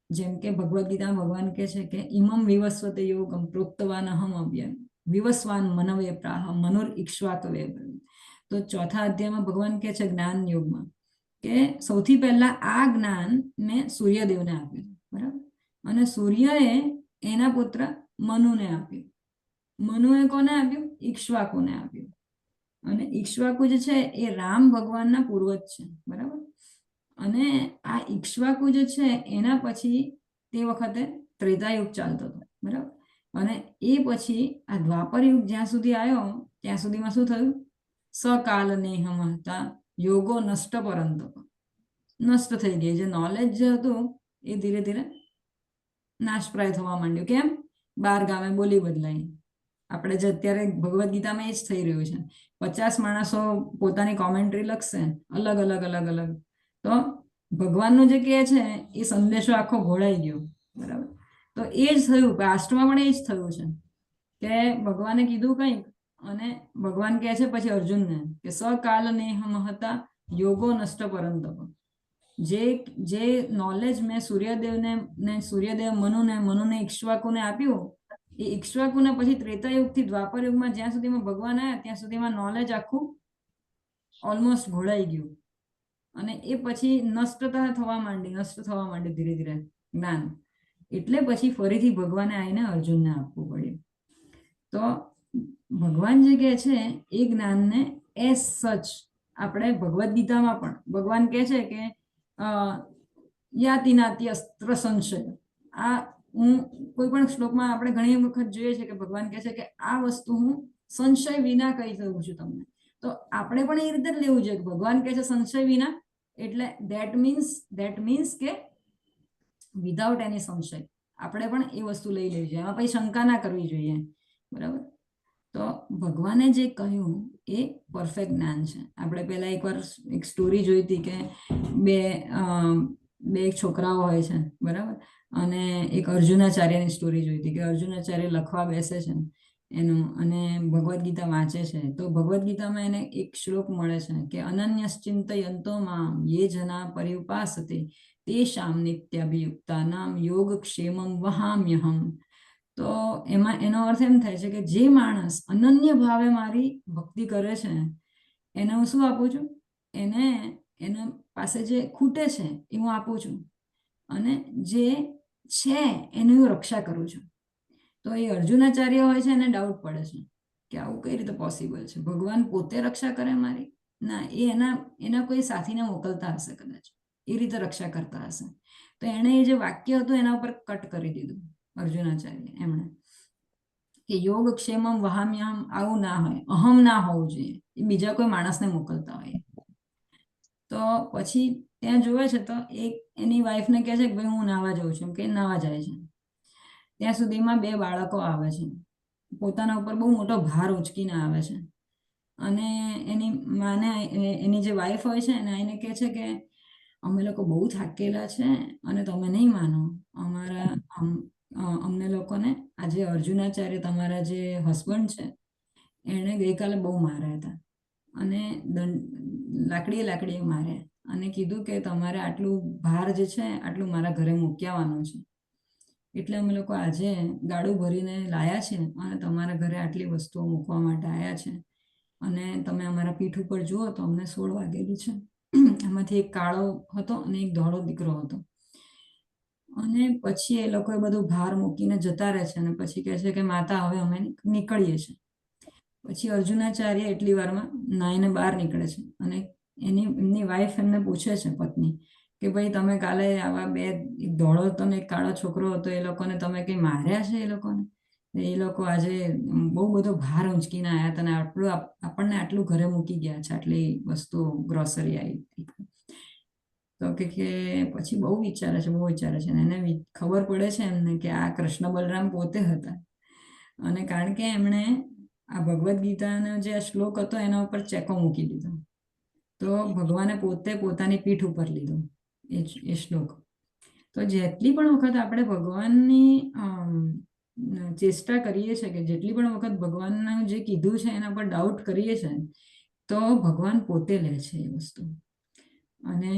જેમ કે ભગવદ્ ગીતા ભગવાન કહે છે કે ઇમમ વિવસ્વતે યોગમ પ્રોક્તવાન અહમ અવ્યયમ વિવસ્વાન મનવે પ્રાહ મનોર ઈક્ષ્વાકવે. તો 4થા અધ્યાયમાં ભગવાન કહે છે જ્ઞાન યોગમાં કે સૌથી પહેલા આ જ્ઞાન મેં સૂર્યદેવને આપ્યું, બરાબર, અને સૂર્યએ એના પુત્ર મનુને આપ્યું. મનુએ કોને આપ્યું? ઈક્ષ્વાકુને આપ્યું. અને ઈક્ષ્વાકુ જે છે એ રામ ભગવાનના પૂર્વજ છે, બરાબર. અને આ ઈક્ષ્વાકુ જે છે એના પછી તે વખતે ત્રેતાયુગ ચાલતો હતો, બરાબર. અને એ પછી આ દ્વાપર યુગ જ્યાં સુધી આવ્યો ત્યાં સુધીમાં શું થયું? સકાલ નેહમ હતા યોગો નષ્ટ પરંત, નષ્ટ થઈ ગઈ. જે નોલેજ જે હતું એ ધીરે ધીરે નાશપ્રાય થવા માંડ્યું. કેમ? 12 ગામે બોલી બદલાઈ. આપણે જે અત્યારે ભગવદ્ ગીતામાં એ જ થઈ રહ્યું છે. 50 માણસો પોતાની કોમેન્ટ્રી લખશે, અલગ અલગ અલગ અલગ, તો ભગવાનનું જે કહે છે એ સંદેશો આખો ઘોળાઈ ગયો, બરાબર. તો એ જ થયું, પાસ્ટમાં પણ એ જ થયું છે કે ભગવાને કીધું કંઈક અને ભગવાન કહે છે પછી અર્જુનને કે સકાલ નેહમ હતા યોગો નષ્ટ પરંતપ. જે નોલેજ મેં સૂર્યદેવ મનુને ઈક્ષ્વાકુને આપ્યું, એ ઈક્ષ્વાકુને પછી ત્રેતાયુગથી દ્વાપર યુગમાં જ્યાં સુધીમાં ભગવાન આવ્યા ત્યાં સુધીમાં નોલેજ આખું ઓલમોસ્ટ ઘોળાઈ ગયું. અને એ પછી નષ્ટ થવા માંડી ધીરે ધીરે જ્ઞાન. એટલે પછી ફરીથી ભગવાને આવીને અર્જુનને આપવું પડ્યું. તો ભગવાન જે કહે છે એ જ્ઞાનને સચ આપણે ભગવદ્ ગીતામાં પણ ભગવાન કહે છે કે યાતિ નાતિ અસ્ત્ર સંશય. આ હું કોઈ પણ શ્લોકમાં આપણે ઘણી વખત જોઈએ છે કે ભગવાન કહે છે કે આ વસ્તુ હું સંશય વિના કહી દઉં છું તમને. તો આપણે પણ એ રીતે જ લેવું જોઈએ. ભગવાન કહે છે સંશય વિના, એટલે દેટ મીન્સ કે વિધાઉટ એની સંશય. આપણે પણ એ વસ્તુ લઈ લેવી જોઈએ, એમાં પછી શંકા ના કરવી જોઈએ, બરાબર. તો ભગવાને જે કહ્યું એ પરફેક્ટ જ્ઞાન છે. આપણે પહેલા એકવાર એક સ્ટોરી જોઈ હતી કે બે છોકરાઓ હોય છે, બરાબર, અને એક અર્જુનાચાર્યની સ્ટોરી જોઈ હતી કે અર્જુનાચાર્ય લખવા બેસે છે એનું, અને ભગવદ્ ગીતા વાંચે છે. તો ભગવદ્ ગીતામાં એને એક શ્લોક મળે છે કે અનન્યશ્ચિંતયંતો મામ યે જના પર્યુપાસતે તેષામ નિત્યાભિયુક્તાનામ યોગક્ષેમમ વહામ્યહમ. તો એમાં એનો અર્થ એમ થાય છે કે જે માણસ અનન્ય ભાવે મારી ભક્તિ કરે છે એને હું શું આપું છું? એના પાસે જે ખૂટે છે એ હું આપું છું, અને જે છે એની હું રક્ષા કરું છું. તો એ અર્જુનાચાર્ય હોય છે, એને ડાઉટ પડે છે કે આવું કઈ રીતે પોસિબલ છે? ભગવાન પોતે રક્ષા કરે મારી? ના, એ એના કોઈ સાથીને મોકલતા હશે, કદાચ એ રીતે રક્ષા કરતા હશે. તો એણે એ જે વાક્ય હતું એના ઉપર કટ કરી દીધું અર્જુનાચાર્ય એમણે, કે યોગ ક્ષેમમ વહામ્યહમ આવું ના હોય, અહમ ના હોવું જોઈએ, એ બીજા કોઈ માણસને મોકલતા હોય. તો પછી ત્યાં જોવે છે તો એની વાઈફને કહે છે કે ભાઈ હું નાવા જાઉં છું, કે નાવા જાય છે. ત્યાં સુધીમાં 2 બાળકો આવે છે. પોતાના ઉપર બહુ મોટો ભાર ઉચકીને આવે છે. અને એની માને એની જે વાઈફ હોય છે ને એને કહે છે કે અમે લોકો બહુ થાકેલા છે અને તમે નહીં માનો અમને લોકોને આજે અર્જુનાચાર્ય તમારા જે હસબન્ડ છે એણે ગઈકાલે બહુ માર્યા હતા અને લાકડીએ માર્યા અને કીધું કે તમારે આટલું ભાર જે છે આટલું મારા ઘરે મૂકી આવવાનું છે, એટલે અમે લોકો આજે ગાડું ભરીને લાયા છે અને તમારા ઘરે આટલી વસ્તુઓ મૂકવા માટે આવ્યા છે. અને તમે અમારા પીઠ ઉપર જુઓ તો અમને 16 વાગેલું છે. એમાંથી એક કાળો હતો અને એક ધોળો દીકરો હતો. અને પછી એ લોકોએ બધું ભાર મૂકીને જતા રહે છે અને પછી કહે છે કે માતા હવે અમે નીકળીએ છીએ. પછી અર્જુનાચાર્ય એટલી વારમાં નાઈને બહાર નીકળે છે અને એમની વાઈફ એમને પૂછે છે, પત્ની, કે ભાઈ તમે કાલે આવા એક ધોળો હતો ને એક કાળો છોકરો હતો, એ લોકોને તમે કંઈ માર્યા છે? એ લોકો આજે બહુ બધો ભાર ઉંચકીને આવ્યા હતા અને આપણને આટલું ઘરે મૂકી ગયા છે, આટલી વસ્તુ ગ્રોસરી આવી. તો કે પછી બહુ વિચારે છે અને એને ખબર પડે છે એમને કે આ કૃષ્ણ બલરામ પોતે હતા. અને કારણ કે એમણે આ ભગવદ્ ગીતાનો જે આ શ્લોક હતો એના ઉપર ચેકો મૂકી દીધો, તો ભગવાને પોતે પોતાની પીઠ ઉપર લીધો એ શ્લોક. તો જેટલી પણ વખત આપણે ભગવાનની ચેષ્ટા કરીએ છીએ કે જેટલી પણ વખત ભગવાનનું જે કીધું છે એના પર ડાઉટ કરીએ છીએ તો ભગવાન પોતે લે છે એ વસ્તુ. અને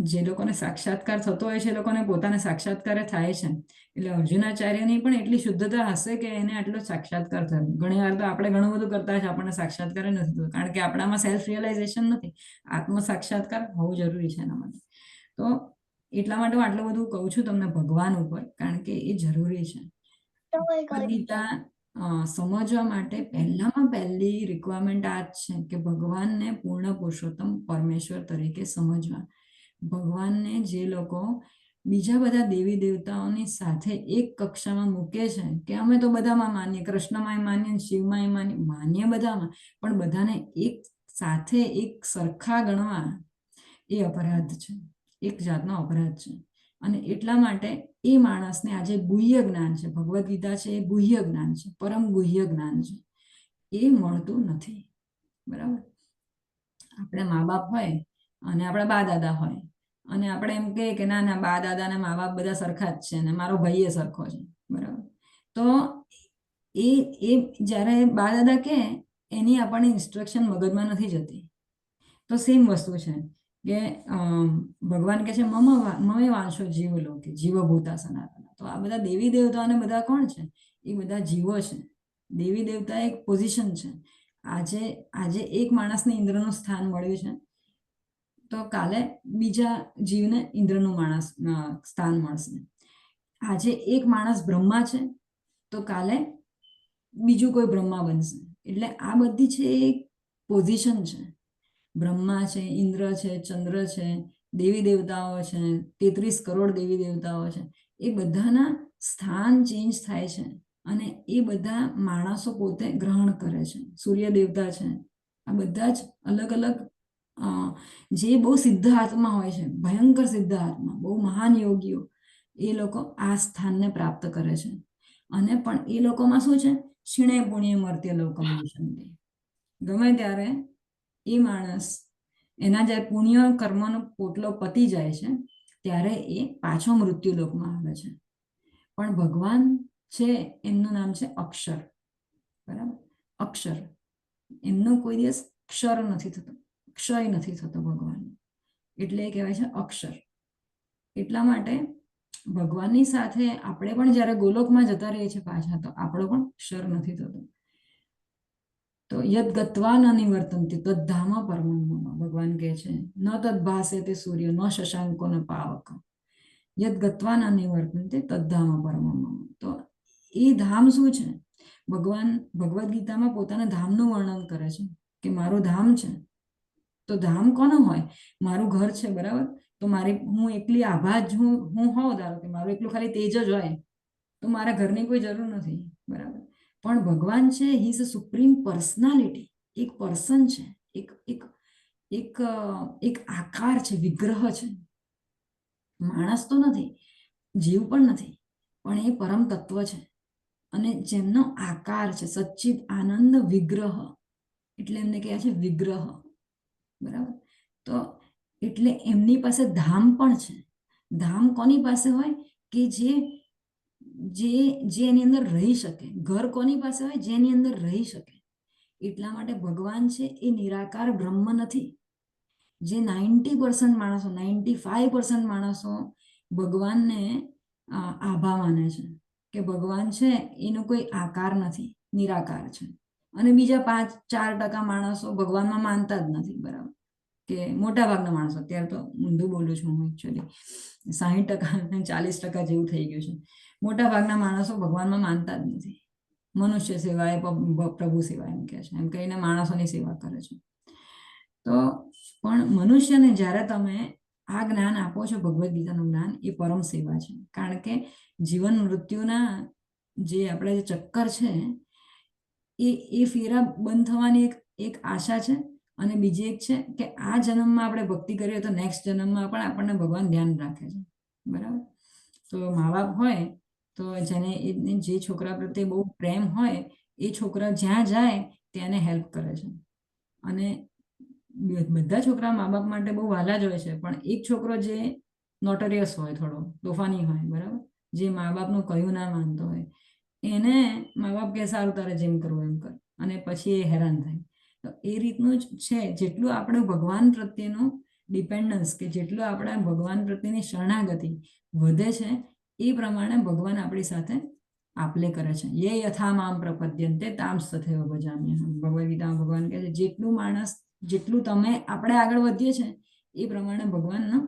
જે લોકોને સાક્ષાત્કાર થતો હોય છે એ લોકોને પોતાને સાક્ષાત્કાર થાય છે. એટલે અર્જુનાચાર્યની પણ એટલી શુદ્ધતા હશે કે એને આટલો સાક્ષાત્કાર થયો. ઘણી વાર તો આપણે ઘણું બધું કરતા હોય છે, આપણને સાક્ષાત્કાર નથી થતો, કારણ કે આપણામાં સેલ્ફ રિયલાઇઝેશન નથી. આત્મ સાક્ષાત્કાર હોવું જરૂરી છે એના માટે. તો એટલા માટે હું આટલું બધું કહું છું તમને ભગવાન ઉપર, કારણ કે એ જરૂરી છે. ગીતા સમજવા માટે પહેલામાં પહેલી રિક્વાયરમેન્ટ આ જ છે કે ભગવાનને પૂર્ણ પુરુષોત્તમ પરમેશ્વર તરીકે સમજવા. ભગવાનને જે લોકો બીજા બધા દેવી દેવતાઓની સાથે એક કક્ષામાં મૂકે છે કે અમે તો બધામાં માનીએ, કૃષ્ણમાં માનીએ, શિવમાં માનીએ બધામાં, પણ બધાને એક સાથે એક સરખા ગણવા એ અપરાધ છે, એક જાતનો અપરાધ છે. અને એટલા માટે એ માણસને આજે ગુહ્ય જ્ઞાન છે, ભગવદ્ ગીતા છે એ ગુહ્ય જ્ઞાન છે, પરમ ગુહ્ય જ્ઞાન છે, એ મળતું નથી. બરાબર? આપણે મા બાપ હોય અને આપણા બા દાદા હોય અને આપણે એમ કહીએ કે ના ના બા દાદા ને મા બાપ બધા સરખા જ છે ને મારો ભાઈ એ સરખો છે. બરાબર? તો એ જ્યારે બા દાદા કે એની આપણને ઇન્સ્ટ્રક્શન મગજમાં નથી જતી. તો સેમ વસ્તુ છે કે ભગવાન કહે છે મમે વાંશો જીવ લોકે જીવભૂતા સનાતન. તો આ બધા દેવી દેવતાઓને બધા કોણ છે? એ બધા જીવો છે. દેવી દેવતા એક પોઝિશન છે. આજે એક માણસને ઇન્દ્રનું સ્થાન મળ્યું છે, તો કાલે બીજા જીવને ઇન્દ્રનું સ્થાન મળશે. આજે એક માણસ બ્રહ્મા છે, તો કાલે બીજું કોઈ બ્રહ્મા બનશે. એટલે આ બધી છે એક પોઝિશન છે. બ્રહ્મા છે, ઇન્દ્ર છે, ચંદ્ર છે, દેવી દેવતાઓ છે, 33 કરોડ દેવી દેવતાઓ છે, એ બધાના સ્થાન ચેન્જ થાય છે અને એ બધા માણસો પોતે ગ્રહણ કરે છે. સૂર્ય દેવતા છે, આ બધા જ અલગ અલગ જે બહુ સિદ્ધ આત્મા હોય છે, ભયંકર સિદ્ધ આત્મા, બહુ મહાન યોગીઓ, એ લોકો આ સ્થાનને પ્રાપ્ત કરે છે. અને પણ એ લોકોમાં શું છે? ક્ષીણે પુણ્ય મર્ત્ય લોકમ વિશંતિ. ગમે ત્યારે એ માણસ એના જ્યારે પુણ્ય કર્મનો પોટલો પતી જાય છે ત્યારે એ પાછો મૃત્યુલોકમાં આવે છે. પણ ભગવાન છે એમનું નામ છે અક્ષર. બરાબર? અક્ષર. એમનો કોઈ દિવસ ક્ષર નથી થતો, ક્ષય નથી થતો ભગવાન, એટલે એ કહેવાય છે અક્ષર. એટલા માટે ભગવાનની સાથે આપણે પણ જ્યારે ગોલોકમાં જતા રહીએ છીએ પાછા, તો આપણો પણ ક્ષર નથી થતો. તો યદ ગત્વા ન નિવર્તન્તિ તદ્ધામ પરમમ મમ. ભગવાન કહે છે ન તદ્ભાસે તે સૂર્ય ન શશાંકો ન પાવક યદ ગત્વા ન નિવર્તન્તિ તદ્ધામ પરમમ મમ. તો એ ધામ શું છે? ભગવાન ભગવદ્ ગીતામાં પોતાના ધામનું વર્ણન કરે છે કે મારું ધામ છે. તો ધામ કોનો હોય? મારું ઘર છે. બરાબર? તો હું એકલી આભા જ હું હોઉં, ધારો કે મારું એકલું ખાલી તેજ જ હોય, તો મારા ઘરની કોઈ જરૂર નથી. બરાબર? પણ ભગવાન છે, he is a supreme personality. એક પર્સન છે, એક આકાર છે, વિગ્રહ છે. માણસ તો નથી, જીવ પણ નથી, પણ એ પરમ તત્વ છે. અને જેમનો આકાર છે સચ્ચિદ આનંદ વિગ્રહ, એટલે એમને કહે છે વિગ્રહ, બરાબર. તો એટલે એમની પાસે ધામ પણ છે. ધામ કોની પાસે હોય કે જે એની અંદર રહી શકે. ઘર કોની પાસે હોય? જેની અંદર રહી શકે. એટલા માટે ભગવાન છે એ નિરાકાર બ્રહ્મ નથી. જે 90% માણસો, 95% માણસો ભગવાનને આભા માને છે કે ભગવાન છે એનો કોઈ આકાર નથી, નિરાકાર છે. અને બીજા 5-4% માણસો ભગવાનમાં માનતા જ નથી, બરાબર. કે મોટા ભાગના માણસો, અત્યારે તો ઊંધું બોલું છું હું, એકચ્યુઅલી 60% અને 40% જેવું થઈ ગયું છે. મોટા ભાગના માણસો ભગવાનમાં માનતા જ નથી. મનુષ્ય સેવા એ પ્રભુ સેવા એમ કહે છે, એમ કહીને માણસોની સેવા કરે છે. તો પણ મનુષ્યને જ્યારે તમે આ જ્ઞાન આપો છો, ભગવદ્ ગીતાનું જ્ઞાન, એ પરમ સેવા છે. કારણ કે જીવન મૃત્યુના જે આપણે જે ચક્કર છે એ ફેરા બંધ થવાની એક આશા છે. અને બીજી એક છે કે આ જન્મમાં આપણે ભક્તિ કરીએ તો નેક્સ્ટ જન્મમાં પણ આપણને ભગવાન ધ્યાન રાખે છે, બરાબર. તો મા બાપ હોય તો જેને જે છોકરા પ્રત્યે બહુ પ્રેમ હોય એ છોકરા જ્યાં જાય તેને હેલ્પ કરે છે. અને બધા છોકરા મા બાપ માટે બહુ વહાલા જ હોય છે, પણ એક છોકરો જે નોટરિયસ હોય, થોડો તોફાની હોય, બરાબર, જે મા બાપનું કહ્યું ના માનતો હોય, એને મા બાપ કે સારું તારે જેમ કરવું એમ કર, અને પછી એ હેરાન થાય. તો એ રીતનું જ છે. જેટલું આપણે ભગવાન પ્રત્યેનું ડિપેન્ડન્સ, કે જેટલું આપણા ભગવાન પ્રત્યેની શરણાગતિ વધે છે, એ પ્રમાણે ભગવાન આપણી સાથે આપલે કરે છે. યે યથા મામ પ્રપદ્યન્તે તામ તથૈવ ભજામ્યહમ. ભગવદ્ ગીતામાં ભગવાન કહે છે જેટલું તમે આપણે આગળ વધીએ છે એ પ્રમાણે ભગવાનનું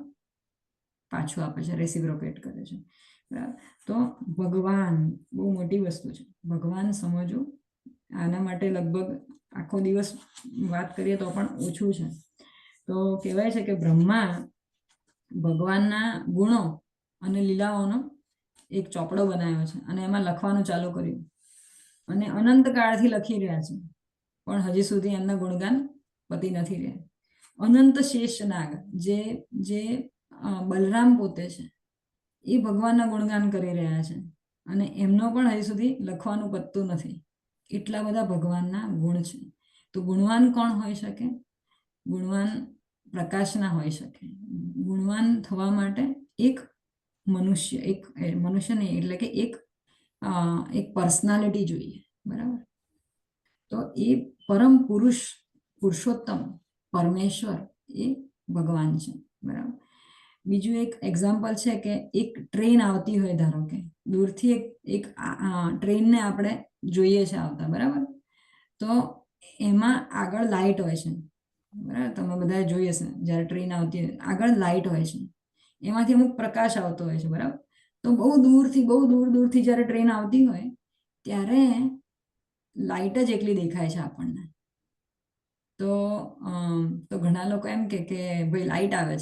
પાછું આપે છે, રેસિપ્રોકેટ કરે છે, બરાબર. તો ભગવાન બહુ મોટી વસ્તુ છે. ભગવાન સમજવું, આના માટે લગભગ આખો દિવસ વાત કરીએ તો પણ ઓછું છે. તો કહેવાય છે કે બ્રહ્મા ભગવાનના ગુણો અને લીલાઓનો એક ચોપડો બનાવ્યો છે અને એમાં લખવાનું ચાલુ કર્યું, અને અનંત કાળથી લખી રહ્યા છે, પણ હજી સુધી એમના ગુણગાન પતી નથી રહ્યા. અનંત શેષ નાગ, જે બલરામ પોતે છે, એ ભગવાનના ગુણગાન કરી રહ્યા છે, અને એમનો પણ હજી સુધી લખવાનું પતતું નથી. એટલા બધા ભગવાનના ગુણ છે. તો ગુણવાન કોણ હોઈ શકે? ગુણવાન પ્રકાશના હોઈ શકે. ગુણવાન થવા માટે એક મનુષ્ય નહીં, એટલે કે એક પર્સનાલિટી જોઈએ, બરાબર. તો એ પરમ પુરુષોત્તમ પરમેશ્વર એ ભગવાન છે, બરાબર. બીજું એક એક્ઝામ્પલ છે કે એક ટ્રેન આવતી હોય, ધારો કે દૂરથી એક ટ્રેનને આપણે જોઈએ છે આવતા, બરાબર. તો એમાં આગળ લાઇટ હોય છે, બરાબર. તમે બધા જોઈએ છે, જ્યારે ટ્રેન આવતી હોય આગળ લાઇટ હોય છે, એમાંથી અમુક પ્રકાશ આવતો હોય છે, બરાબર. તો બહુ દૂરથી જ્યારે ટ્રેન આવતી હોય ત્યારે લાઇટ જ એકલી દેખાય છે આપણને. તો ઘણા લોકો એમ કે ભાઈ લાઇટ આવે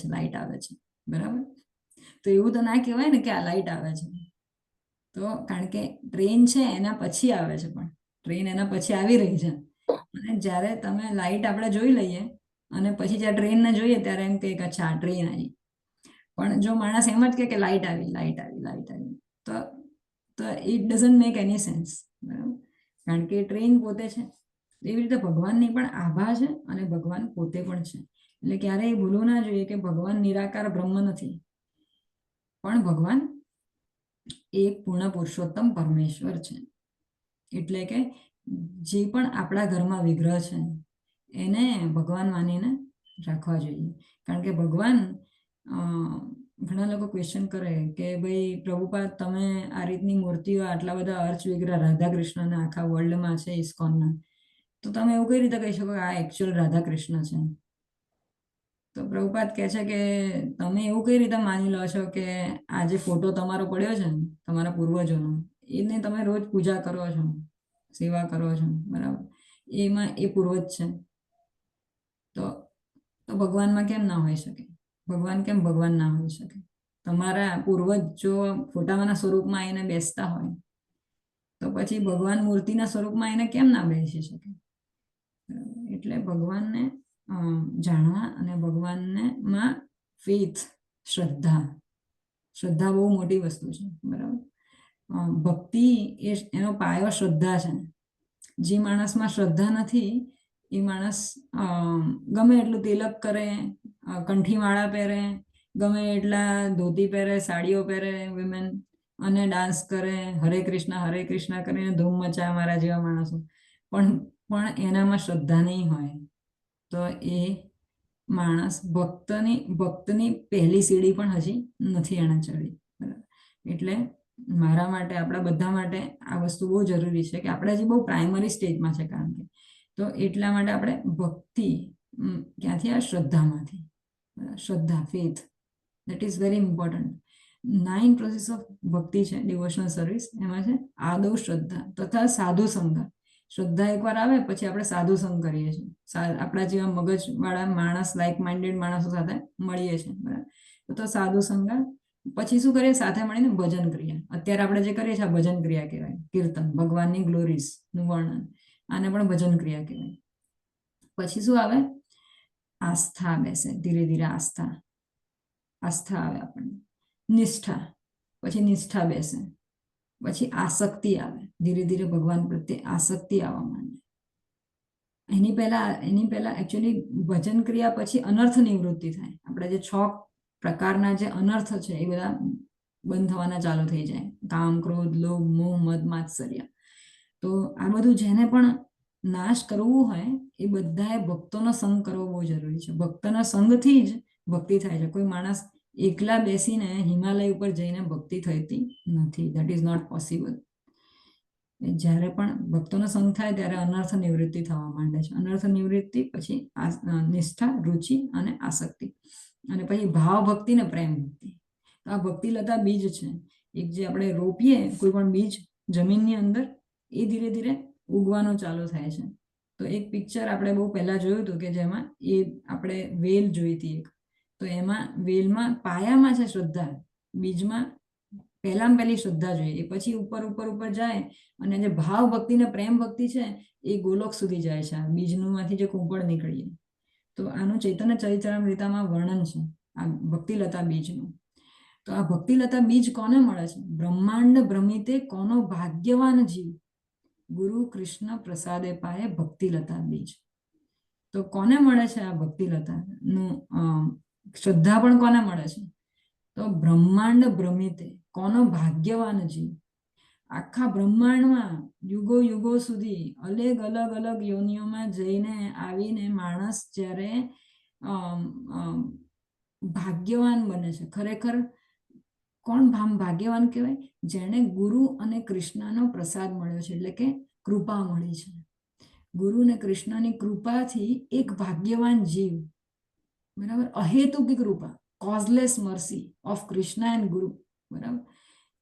છે, બરાબર. તો એવું તો ના કહેવાય ને કે આ લાઇટ આવે છે. તો કારણ કે ટ્રેન છે એના પછી આવે છે, પણ ટ્રેન એના પછી આવી રહી છે. અને જ્યારે તમે લાઇટ આપણે જોઈ લઈએ અને પછી જ્યારે ટ્રેનને જોઈએ ત્યારે એમ કે અચ્છા ટ્રેન આવી. પણ જો માણસ એમ જ કે લાઇટ આવી, તો it doesn't make any sense, બરાબર. કારણ કે ટ્રેન પોતે છે. એવી રીતે ભગવાનની પણ આભા છે અને ભગવાન પોતે પણ છે. એટલે ક્યારેય ભૂલવું ના જોઈએ કે ભગવાન નિરાકાર બ્રહ્મ નથી, પણ ભગવાન એક પૂર્ણ પુરુષોત્તમ પરમેશ્વર છે. એટલે કે જે પણ આપણા ઘરમાં વિગ્રહ છે એને ભગવાન માનીને રાખવા જોઈએ. કારણ કે ભગવાન, ઘણા લોકો ક્વેશ્ચન કરે કે ભાઈ પ્રભુપાદ, તમે આ રીતની મૂર્તિઓ, આટલા બધા અર્ચ વિગ્રહ રાધા કૃષ્ણના આખા વર્લ્ડમાં છે ઇસ્કોનના, તો તમે એવું કઈ રીતે કહી શકો કે આ એકચ્યુઅલ રાધા કૃષ્ણ છે? તો પ્રભુપાદ કહે છે કે તમે એવું કઈ રીતે માની લો છો કે આ જે ફોટો તમારો પડ્યો છે ને તમારા પૂર્વજોનો, એને તમે રોજ પૂજા કરો છો, સેવા કરો છો, બરાબર, એમાં એ પૂર્વજ છે. તો ભગવાનમાં કેમ ના હોઈ શકે? ભગવાન કેમ ભગવાન ના હોઈ શકે? તમારા પૂર્વજ જો ફોટાના સ્વરૂપમાં આવીને બેસતા હોય તો પછી ભગવાન મૂર્તિના સ્વરૂપમાં એને કેમ ના બેસી શકે? એટલે ભગવાનને જાણવા અને ભગવાનમાં ફેથ, શ્રદ્ધા બહુ મોટી વસ્તુ છે, બરાબર. ભક્તિ એનો પાયો શ્રદ્ધા છે. જે માણસમાં શ્રદ્ધા નથી એ માણસ ગમે એટલું તિલક કરે, કંઠી માળા પહેરે, ગમે એટલા ધોતી પહેરે, સાડીઓ પહેરે વિમેન, અને ડાન્સ કરે, હરે કૃષ્ણ કરીને ધૂમ મચાવે મારા જેવા માણસો, પણ એનામાં શ્રદ્ધા નહીં હોય તો એ માણસ ભક્તની પહેલી સીડી પણ હજી નથી એણે ચડી. બરાબર. એટલે મારા માટે, આપણા બધા માટે આ વસ્તુ બહુ જરૂરી છે કે આપણે હજી બહુ પ્રાઇમરી સ્ટેજમાં છે, કારણ કે તો એટલા માટે આપણે ભક્તિ ક્યાંથી? આ શ્રદ્ધામાંથી. શ્રદ્ધા, faith, that is very important. 9 process of ભક્તિ છે, ડિવોશનલ સર્વિસ. એમાં છે આદૌ શ્રદ્ધા તથા સાધુ સંગ. શ્રદ્ધા એકવાર આવે પછી આપણે સાધુ સંગ કરીએ છીએ, આપણા જેવા મગજ વાળા માણસ, લાઇક માઇન્ડેડ માણસો સાથે મળીએ છીએ. બરાબર. તો સાધુ સંગ પછી શું કરીએ? સાથે મળીને ભજન ક્રિયા. અત્યારે આપણે જે કરીએ છીએ આ ભજન ક્રિયા કહેવાય. કીર્તન, ભગવાનની ગ્લોરીઝ નું વર્ણન, આને પણ ભજન ક્રિયા કહેવાય. પછી શું આવે? આસ્થા બેસે. ધીરે ધીરે આસ્થા આવે આપણને. નિષ્ઠા, પછી નિષ્ઠા બેસે. પછી આસક્તિ આવે. ધીરે ધીરે ભગવાન પ્રત્યે આસક્તિ આવવા માંડે. એની પહેલા એકચ્યુઅલી ભજન ક્રિયા પછી અનર્થ નિવૃત્તિ થાય. આપણે જે 6 પ્રકારના જે અનર્થ છે એ બધા બંધ થવાના ચાલુ થઈ જાય. કામ, ક્રોધ, લોભ, મોહ, મદ, માત્સર્ય. તો આ બધું જેને પણ નાશ કરવું હોય એ બધાએ ભક્તોનો સંગ કરવો બહુ જરૂરી છે. ભક્તના સંગથી જ ભક્તિ થાય છે. કોઈ માણસ એકલા બેસીને હિમાલય ઉપર જઈને ભક્તિ થતી નથી. That is not possible. જ્યારે પણ ભક્તોનો સંગ થાય ત્યારે અનર્થ નિવૃત્તિ થવા માંડે છે. અનર્થ નિવૃત્તિ પછી નિષ્ઠા, રુચિ અને આસક્તિ, અને પછી ભાવ ભક્તિ ને પ્રેમ ભક્તિ. આ ભક્તિ લતા બીજ છે. એક જે આપણે રોપીએ કોઈ પણ બીજ જમીનની અંદર, એ ધીરે ધીરે ઉગવાનું ચાલુ થાય છે. તો એક પિક્ચર આપણે બહુ પહેલા જોયું હતું કે જેમાં એ આપણે વેલ જોઈ હતી એક. તો એમાં વેલમાં પાયામાં છે શ્રદ્ધા, બીજમાં પહેલી શ્રદ્ધા જોઈએ, એ પછી ઉપર જાય અને જે ભાવ ભક્તિ ને પ્રેમ ભક્તિ છે એ ગોલોક સુધી જાય છે, આ બીજનું માંથી જે કુંપળ નીકળીએ. તો આનું ચૈતન્ય ચરિતામૃતમાં વર્ણન છે આ ભક્તિલતા બીજનું. તો આ ભક્તિલતા બીજ કોને મળે છે? બ્રહ્માંડ ભ્રમિતે કોનો ભાગ્યવાન જીવ, ગુરુ કૃષ્ણ પ્રસાદે પાયે ભક્તિલતા બીજ. તો કોને મળે છે આ ભક્તિલતા નું? શ્રદ્ધા પણ કોને મળે છે? તો બ્રહ્માંડ ભ્રમિતે કોનો ભાગ્યવાન જીવ. આખા બ્રહ્માંડમાં યુગો સુધી અલગ અલગ યોનિઓમાં જઈને આવીને માણસ જ્યારે ભાગ્યવાન બને છે. ખરેખર કોણ ભાગ્યવાન કહેવાય? જેને ગુરુ અને કૃષ્ણનો પ્રસાદ મળ્યો છે, એટલે કે કૃપા મળી છે. ગુરુ અને કૃષ્ણની કૃપાથી એક ભાગ્યવાન જીવ, બરાબર, અહેતુકી કૃપા, કોઝલેસ મર્સી ઓફ કૃષ્ણ એન્ડ ગુરુ. બરાબર.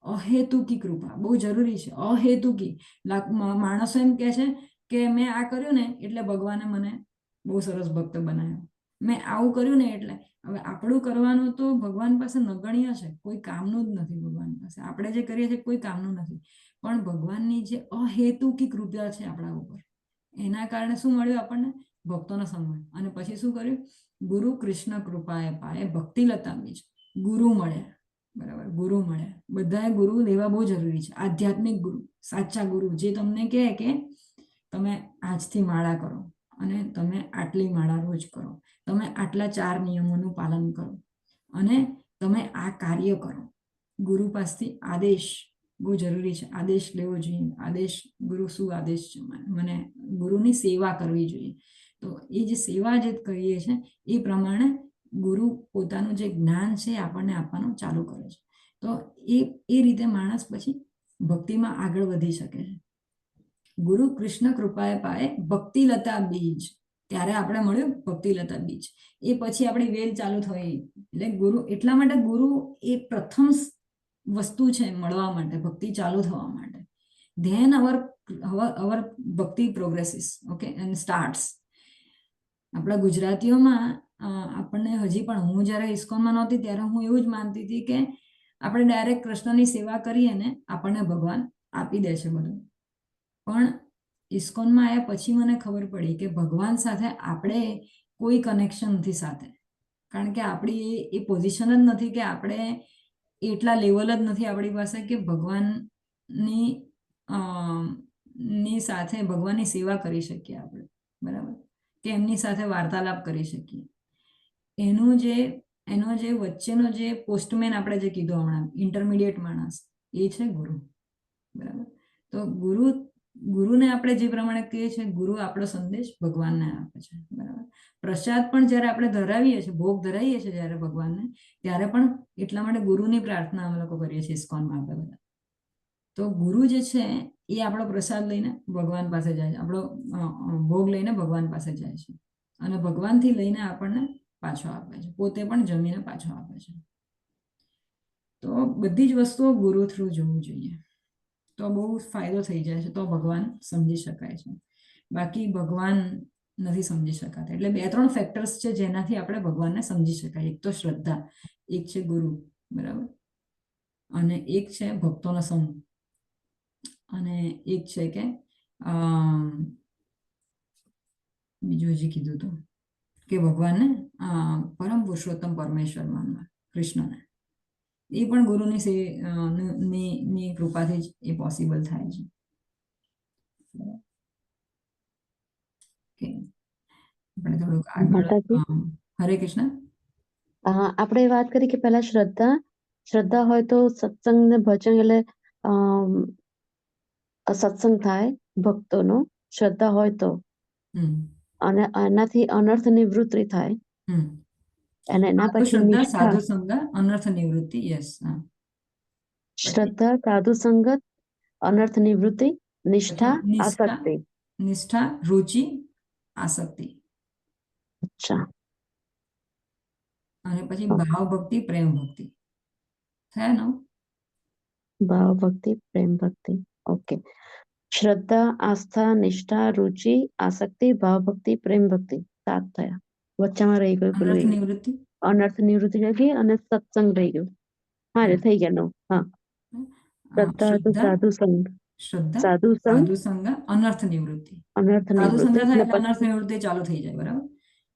અહેતુકી કૃપા બહુ જરૂરી છે. અહેતુકી. માણસો એમ કહે છે કે મેં આ કર્યું ને એટલે ભગવાને મને બહુ સરસ ભક્ત બનાવ્યો, મેં આવું કર્યું ને એટલે. હવે આપણું કરવાનું તો ભગવાન પાસે નગણ્ય છે, કોઈ કામનું જ નથી ભગવાન પાસે. આપણે જે કરીએ છીએ કોઈ કામનું નથી, પણ ભગવાનની જે અહેતુકી કૃપા છે આપણા ઉપર, એના કારણે શું મળ્યું આપણને? ભક્તોનો સંગ. અને પછી શું કર્યું? ગુરુ કૃષ્ણ કૃપાએ પાયે ભક્તિલતા બીજ. ગુરુ મળ્યા. બરાબર, ગુરુ મળ્યા. બધાએ ગુરુ લેવા બહુ જરૂરી છે. આધ્યાત્મિક ગુરુ, સાચા ગુરુ, જે તમને કહે કે તમે આજથી માળા કરો અને તમે આટલી માળા રોજ કરો, તમે આટલા 4 નિયમોનું પાલન કરો અને તમે આ કાર્ય કરો. ગુરુ પાસેથી આદેશ બહુ જરૂરી છે. આદેશ લેવો જોઈએ. આદેશ, ગુરુ શું આદેશ છે? મને ગુરુની સેવા કરવી જોઈએ. તો એ જે સેવા જે કરીએ છીએ એ પ્રમાણે ગુરુ પોતાનું જે જ્ઞાન છે આપણને આપવાનું ચાલુ કરે છે. તો એ રીતે માણસ પછી ભક્તિમાં આગળ વધી શકે છે. ગુરુ કૃષ્ણ કૃપાએ પાયે ભક્તિલતા બીજ. ત્યારે આપણે મળ્યું ભક્તિલતા બીજ. એ પછી આપણી વેલ ચાલુ થઈ. એટલે ગુરુ, એટલા માટે ગુરુ એ પ્રથમ વસ્તુ છે મળવા માટે, ભક્તિ ચાલુ થવા માટે. ધેન અવર ભક્તિ પ્રોગ્રેસીસ, ઓકે, એન્ડ સ્ટાર્ટ્સ. આપણા ગુજરાતીઓમાં આપણને હજી પણ, હું જ્યારે ઇસ્કોનમાં નહોતી ત્યારે હું એવું જ માનતી હતી કે આપણે ડાયરેક્ટ કૃષ્ણની સેવા કરીએ ને આપણને ભગવાન આપી દે છે બધું. પણ ઇસ્કોનમાં આવ્યા પછી મને ખબર પડી કે ભગવાન સાથે આપણે કોઈ કનેક્શન નથી સાથે, કારણ કે આપણી એ પોઝિશન જ નથી કે આપણે એટલા લેવલ જ નથી આપણી પાસે કે ભગવાન ની ની સાથે ભગવાનની સેવા કરી શકીએ આપણે, બરાબર, કે એમની સાથે વાર્તાલાપ કરી શકીએ. એનો જે વચ્ચેનો જે પોસ્ટમેન આપણે જે કીધું હમણાં, ઇન્ટરમીડિયેટ માણસ, એ છે ગુરુ, બરાબર. તો ગુરુને આપણે જે પ્રમાણે કહીએ છીએ, ગુરુ આપણો સંદેશ ભગવાનને આપે છે, બરાબર. પ્રસાદ પણ જ્યારે આપણે ધરાવીએ છીએ, ભોગ ધરાવીએ છીએ જ્યારે ભગવાનને, ત્યારે પણ એટલા માટે ગુરુની પ્રાર્થના અમે લોકો કરીએ છીએ ઇસ્કોનમાં આપણે બધા. તો ગુરુ જે છે એ આપણો પ્રસાદ લઈને ભગવાન પાસે જાય છે, આપણો ભોગ લઈને ભગવાન પાસે જાય છે, અને ભગવાનથી લઈને આપણને પાછો આપે છે, પોતે પણ જમીને પાછો આપે છે. તો બધી જ વસ્તુઓ ગુરુ થ્રુ જોવું જોઈએ, તો બહુ ફાયદો થઈ જાય છે, તો ભગવાન સમજી શકાય છે. બાકી ભગવાન નથી સમજી શકાતા. એટલે 2-3 ફેક્ટર્સ છે જેનાથી આપણે ભગવાનને સમજી શકાય. એક તો શ્રદ્ધા, એક છે ગુરુ, બરાબર, અને એક છે ભક્તોનો સંગ, અને એક છે કે બીજું હજી કીધું હતું કે ભગવાનને પરમ પુરુષોત્તમ પરમેશ્વર માનવા, કૃષ્ણને. એ પણ ગુરુની કૃપાથી જ એ પોસિબલ થાય છે. આપણે થોડુંક આગળ, માતાજી, હરે કૃષ્ણ. આપણે વાત કરી કે પહેલા શ્રદ્ધા હોય તો સત્સંગ ને ભજન, એટલે સત્સંગ થાય ભક્તોનો, શ્રદ્ધા હોય તો, અને એનાથી અનર્થ નિવૃત્તિ થાય, અને એના પછી શ્રદ્ધા, નિષ્ઠા, સાધુ સંગ, અનર્થ નિવૃત્તિ. યસ. શ્રદ્ધા, સાધુ સંગત, અનર્થ નિવૃત્તિ, નિષ્ઠા, નિષ્ઠા, આસક્તિ. નિષ્ઠા, રુચિ, આસક્તિ. અચ્છા. અને પછી ભાવ ભક્તિ, પ્રેમ ભક્તિ થયા ને? ભાવ ભક્તિ, પ્રેમ ભક્તિ. ઓકે. શ્રદ્ધા, આસ્થા, નિષ્ઠા, રુચિ, આસક્તિ, ભાવ ભક્તિ, પ્રેમ ભક્તિ, 7 થયા. વચ્ચામાં રહી ગયું પેલું અનર્થ નિવૃત્તિ. અનર્થ નિવૃત્તિ રહી ગઈ, અને સત્સંગ રહી ગયું. હા, રે થઈ ગયા 9. હા. શ્રદ્ધા તો સાધુ સંગ, શ્રદ્ધા, સાધુ સંગ, સાધુ સંગ, અનર્થ નિવૃત્તિ. અનર્થ સાધુ સંગ નિવૃત્તિ, થાય ને એટલે અનર્થ પછી નિવૃત્તિ ચાલુ થઈ જાય, બરાબર.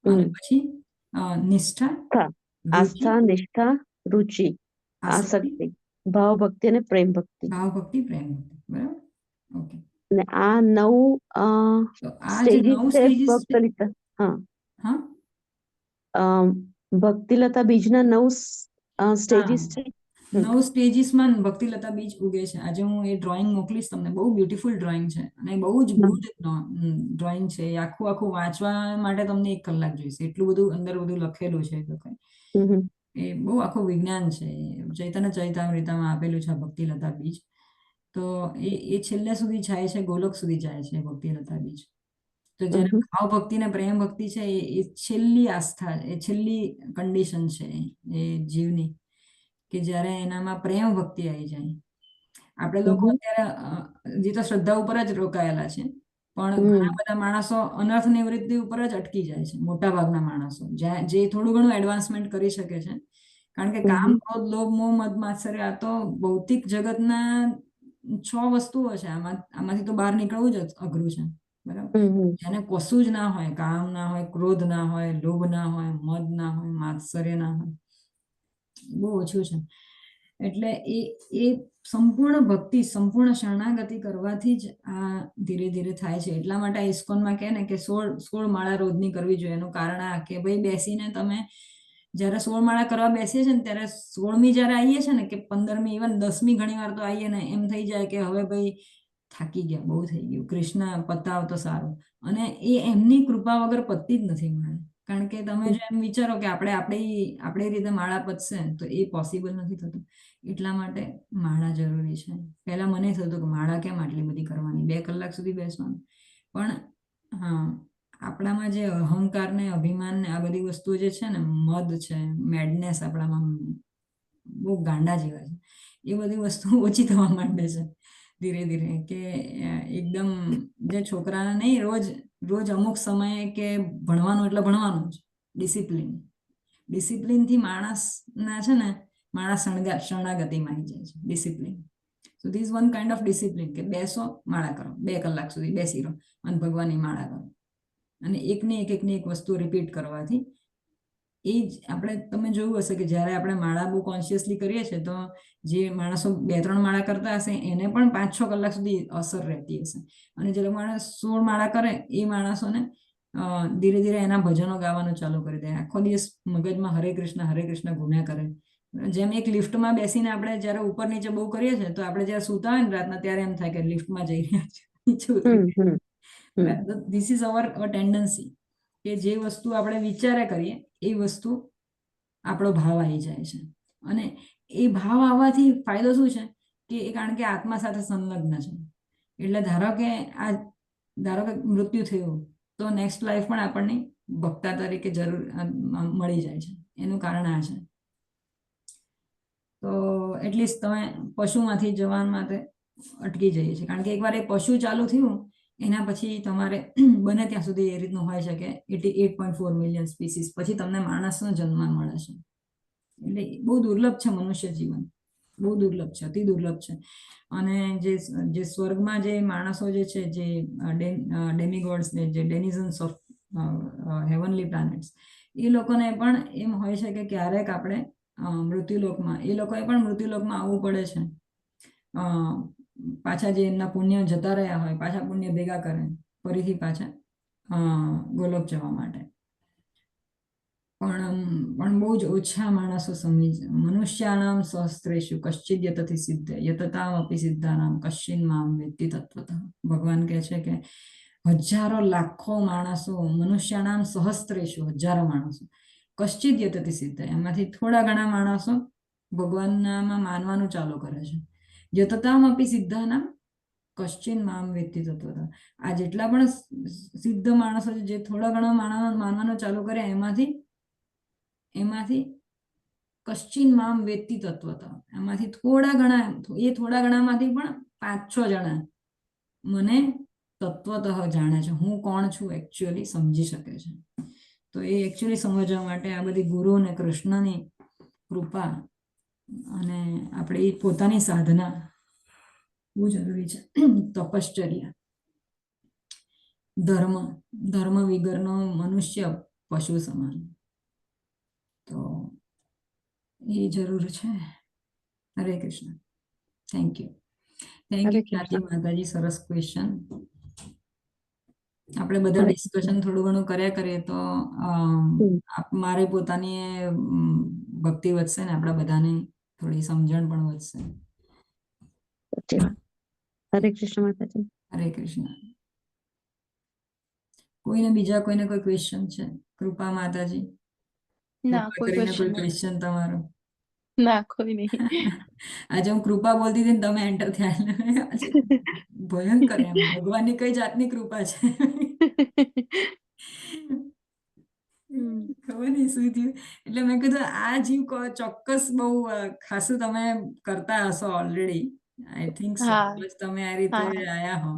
અને પછી નિષ્ઠા, રુચિ, આસ્થા, નિષ્ઠા, રુચિ, આસક્તિ, આસક્તિ, ભાવ ભક્તિ અને પ્રેમ ભક્તિ. ભાવ ભક્તિ, પ્રેમ ભક્તિ, બરાબર. ઓકે. અને આ 9 તો આ જે સ્ટેજીસ 9 છે સ્ટેજીસ છે. ભક્તિલતા. હા. હા, ભક્તિલતા બીજના 9 સ્ટેજીસ છે. 9 સ્ટેજીસમાં ભક્તિલતા બીજ ઉગે છે. આજે હું એ ડ્રોઈંગ મોકલીશ તમને, બહુ બ્યુટીફુલ ડ્રોઈંગ છે, અને બહુ જ ગુડ ડ્રોઈંગ છે. આખું વાંચવા માટે તમને 1 કલાક જોઈશે, એટલું બધું અંદર બધું લખેલું છે. એ બહુ આખું વિજ્ઞાન છે. ચૈતન્ય ચરિતામૃતમાં આપેલું છે ભક્તિલતા બીજ. તો એ છેલ્લે સુધી જાય છે, ગોલોક સુધી જાય છે ભક્તિલતા બીજ. તો જ્યારે ભાવ ભક્તિ ને પ્રેમ ભક્તિ છે, એ છેલ્લી આસ્થા, એ છેલ્લી કન્ડિશન છે એ જીવની, કે જ્યારે એનામાં પ્રેમ ભક્તિ આવી જાય. આપણે લોકો અત્યારે જે તો શ્રદ્ધા ઉપર જ રોકાયેલા છે, પણ ઘણા બધા માણસો અનર્થ નિવૃત્તિ ઉપર જ અટકી જાય છે. મોટા ભાગના માણસો જે થોડું ઘણું એડવાન્સમેન્ટ કરી શકે છે, કારણ કે કામ, ક્રોધ, લોભ, મોહ, મદ, માત્સર્ય, આ તો ભૌતિક જગતના 6 વસ્તુઓ છે. આમાંથી તો બહાર નીકળવું જ અઘરું છે, બરાબર. જેને કશું જ ના હોય, કામ ના હોય, ક્રોધ ના હોય, લોભ ના હોય, મદ ના હોય, માત્સર્ય ના હોય, બહુ ઓછું છે. એટલે એ સંપૂર્ણ ભક્તિ, સંપૂર્ણ શરણાગતિ કરવાથી જ આ ધીરે ધીરે થાય છે. એટલા માટે ઇસ્કોનમાં કહે ને કે 16 માળા રોજની કરવી જોઈએ. એનું કારણ આ કે ભાઈ બેસીને તમે જ્યારે 16 માળા કરવા બેસીએ છીએ ને, ત્યારે 16મી જ્યારે આવીએ છીએ ને, કે 15મી, ઇવન 10મી ઘણી વાર તો આવીએ ને, એમ થઈ જાય કે હવે ભાઈ થાકી ગયા, બહુ થઈ ગયું, કૃષ્ણ પતાવ તો સારું. અને એ એમની કૃપા વગર પતતી જ નથી માળા. કારણ કે તમે જો એમ વિચારો કે આપણી રીતે માળા પતશે, તો એ પોસિબલ નથી થતું. એટલા માટે માળા જરૂરી છે. પહેલા મને થતું કે માળા કેમ આટલી બધી કરવાની, 2 કલાક સુધી બેસવાનું. પણ હા, આપણામાં જે અહંકાર ને અભિમાન ને આ બધી વસ્તુઓ જે છે ને, મદ છે, મેડનેસ, આપણામાં બહુ ગાંડા જેવા છે, એ બધી વસ્તુ ઓછી થવા માંડે છે ધીરે ધીરે. કે એકદમ જે છોકરાને નહીં, રોજ અમુક સમયે કે ભણવાનું એટલે ભણવાનું જ, ડિસિપ્લિનથી માણસના છે ને, માણસ શરણાગતિમાં આવી જાય છે. Discipline, so this one kind of discipline, કે બેસો, માળા કરો, 2 કલાક સુધી બેસી રહો અને ભગવાનની માળા કરો, અને એકની એક વસ્તુ રિપીટ કરવાથી એ જ આપણે તમે જોયું હશે કે જ્યારે આપણે માળા બહુ કોન્શિયસલી કરીએ છીએ તો જે માણસો 2-3 માળા કરતા હશે એને પણ 5-6 કલાક સુધી અસર રહેતી હશે, અને જે માણસ 16 માળા કરે એ માણસોને ધીરે ધીરે એના ભજનો ગાવાનું ચાલુ કરી દે, આખો દિવસ મગજમાં હરે કૃષ્ણ ઘૂમ્યા કરે. જેમ એક લિફ્ટમાં બેસીને આપણે જ્યારે ઉપર નીચે બહુ કરીએ છીએ તો આપણે જ્યારે સૂતા હોય ને રાતના ત્યારે એમ થાય કે લિફ્ટમાં જઈ રહ્યા છે, નીચે ઉતરી. ધીસ ઇઝ અવર ટેન્ડન્સી કે જે વસ્તુ આપણે વિચારે કરીએ એ વસ્તુ આપણો ભાવ આવી જાય છે, અને એ ભાવ આવવાથી ફાયદો શું છે કે એ કારણ કે આત્મા સાથે સંલગ્ન છે. એટલે ધારો કે મૃત્યુ થયું તો નેક્સ્ટ લાઈફ પણ આપણને ભક્તા તરીકે જરૂર મળી જાય છે. એનું કારણ આ છે. તો એટલીસ્ટ તમે પશુમાંથી જવાન માટે અટકી જઈએ છીએ, કારણ કે એકવાર એ પશુ ચાલુ થયું એના પછી તમારે બને ત્યાં સુધી એ રીતનું હોય છે કે 88.4 મિલિયન સ્પીસીસ પછી તમને માણસનો જન્મ મળે છે. એટલે બહુ દુર્લભ છે મનુષ્ય જીવન, બહુ દુર્લભ છે, અતિ દુર્લભ છે. અને જે સ્વર્ગમાં જે માણસો જે છે, જે ડેમિગોડ્સ ને જે ડેનિઝન્સ ઓફ હેવનલી પ્લાનેટ્સ, એ લોકોને પણ એમ હોય છે કે ક્યારેક આપણે મૃત્યુલોકમાં, એ લોકોએ પણ મૃત્યુલોકમાં આવવું પડે છે. પાછા જે એમના પુણ્ય જતા રહ્યા હોય પાછા પુણ્ય ભેગા કરે ફરીથી પાછા ગોલોક જવા માટે. પણ બહુ જ ઓછા માણસો સમજી. મનુષ્યાણામ સહસ્ત્રેષુ કશ્ચિદ યતતિ સિદ્ધ યતતામ અપી સિદ્ધાનામ કશ્ચિન મામ વેત્તિ તત્વતઃ. ભગવાન કહે છે કે હજારો લાખો માણસો, મનુષ્યાણામ સહસ્ત્રેષુ હજારો માણસો, કશ્ચિદ યતતિ સિદ્ધ એમાંથી થોડા ઘણા માણસો ભગવાનમાં માનવાનું ચાલુ કરે છે. યતતામ અપી સિદ્ધાનામ કશ્ચિન મામ વેત્તિ તત્વતઃ. આ જેટલા પણ સિદ્ધ માણસો જે થોડા ઘણા માનવાનું ચાલુ કરે એમાંથી કશ્ચિન મામ વેત્તિ તત્વતઃ, એમાંથી થોડા ઘણામાંથી પણ 5-6 જણા મને તત્વતઃ જાણે છે, હું કોણ છું એકચ્યુઅલી સમજી શકે છે. તો એ એકચ્યુઅલી સમજવા માટે આ બધી ગુરુ અને કૃષ્ણની કૃપા અને આપણી પોતાની સાધના બહુ જરૂરી છે. તપશ્ચર્યા, ધર્મ વગરનો મનુષ્ય પશુ સમાન, તો એ જરૂર છે. હરે કૃષ્ણ. થેન્ક યુ ખ્યાતિ માતાજી. સરસ ક્વેશ્ચન. આપણે બધા ડિસ્કશન થોડું ઘણું કર્યા કરીએ તો મારે પોતાની ભક્તિ વધશે ને આપણા બધાને થોડી સમજણ પણ વધશે. હરે કૃષ્ણ માતાજી. હરે કૃષ્ણ. બીજા કોઈને કોઈ ક્વેશ્ચન છે? કૃપા માતાજી, ના, કોઈ ક્વેશ્ચન તમારો? ના, કોઈ નહીં. આજે હું કૃપા બોલતી હતી ને તમે એન્ટર થયા. ભયંકર, એમ ભગવાનની કઈ જાતની કૃપા છે ખબર નહીં શું થયું. એટલે મેં કીધું આ જીવ ચોક્કસ બહુ ખાસું તમે કરતા હશો ઓલરેડી. આઈ થિંક સો તમે આ રીતે આયા હો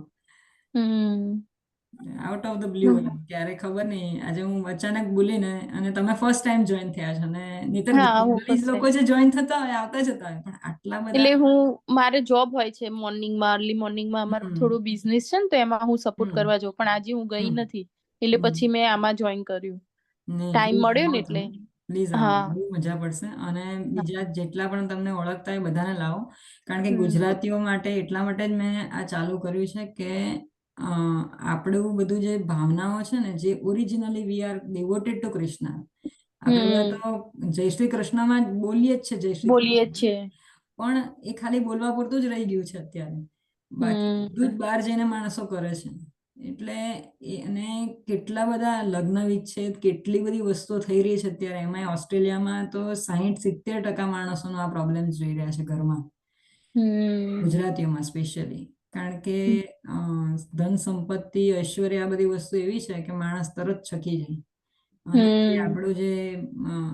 આઉટ ઓફ ધ બ્લુ. ક્યારે ખબર નહીં, આજે હું અચાનક બોલીને અને તમે ફર્સ્ટ ટાઈમ જોઈન થયા છો, ને નહીતર લોકો જે જોઈન થતા હોય આવતા જતા હોય, પણ આટલા બધા. એટલે મારે જોબ હોય છે મોર્નિંગમાં, અર્લી મોર્નિંગમાં અમારો થોડો બિઝનેસ છે ને, તો એમાં હું સપોર્ટ કરવા જાઉં, પણ આજે હું ગઈ નથી, એટલે પછી મેં આમાં જોઈન કર્યું. ટાઈમ મળ્યો ને એટલે. પ્લીઝ આવો, બહુ મજા પડશે. અને બીજા જેટલા પણ તમને ઓળખતા હોય બધાને લાવો, કારણ કે ગુજરાતીઓ માટે એટલા માટે જ મેં આ ચાલુ કર્યું છે કે આપણું બધું જે ભાવનાઓ છે ને, જે originally we are devoted to Krishna. આપણે બધા તો જય શ્રી કૃષ્ણમાં બોલીએ જ છે, જય શ્રી કૃષ્ણ, પણ એ ખાલી બોલવા પૂરતું જ રહી ગયું છે અત્યારે. બાકી બધું જ બહાર જઈને માણસો કરે છે. એટલે અને કેટલા બધા લગ્ન વિચ્છેદ, કેટલી બધી વસ્તુઓ થઈ રહી છે અત્યારે. એમાં ઓસ્ટ્રેલિયામાં તો 60-70% માણસોનો આ પ્રોબ્લેમ જોઈ રહ્યા છે ઘરમાં, ગુજરાતીઓમાં સ્પેશિયલી. કારણ કે ધન સંપત્તિ, ઐશ્વર્ય, આ બધી વસ્તુ એવી છે કે માણસ તરત છકી જાય. અને આપણું જે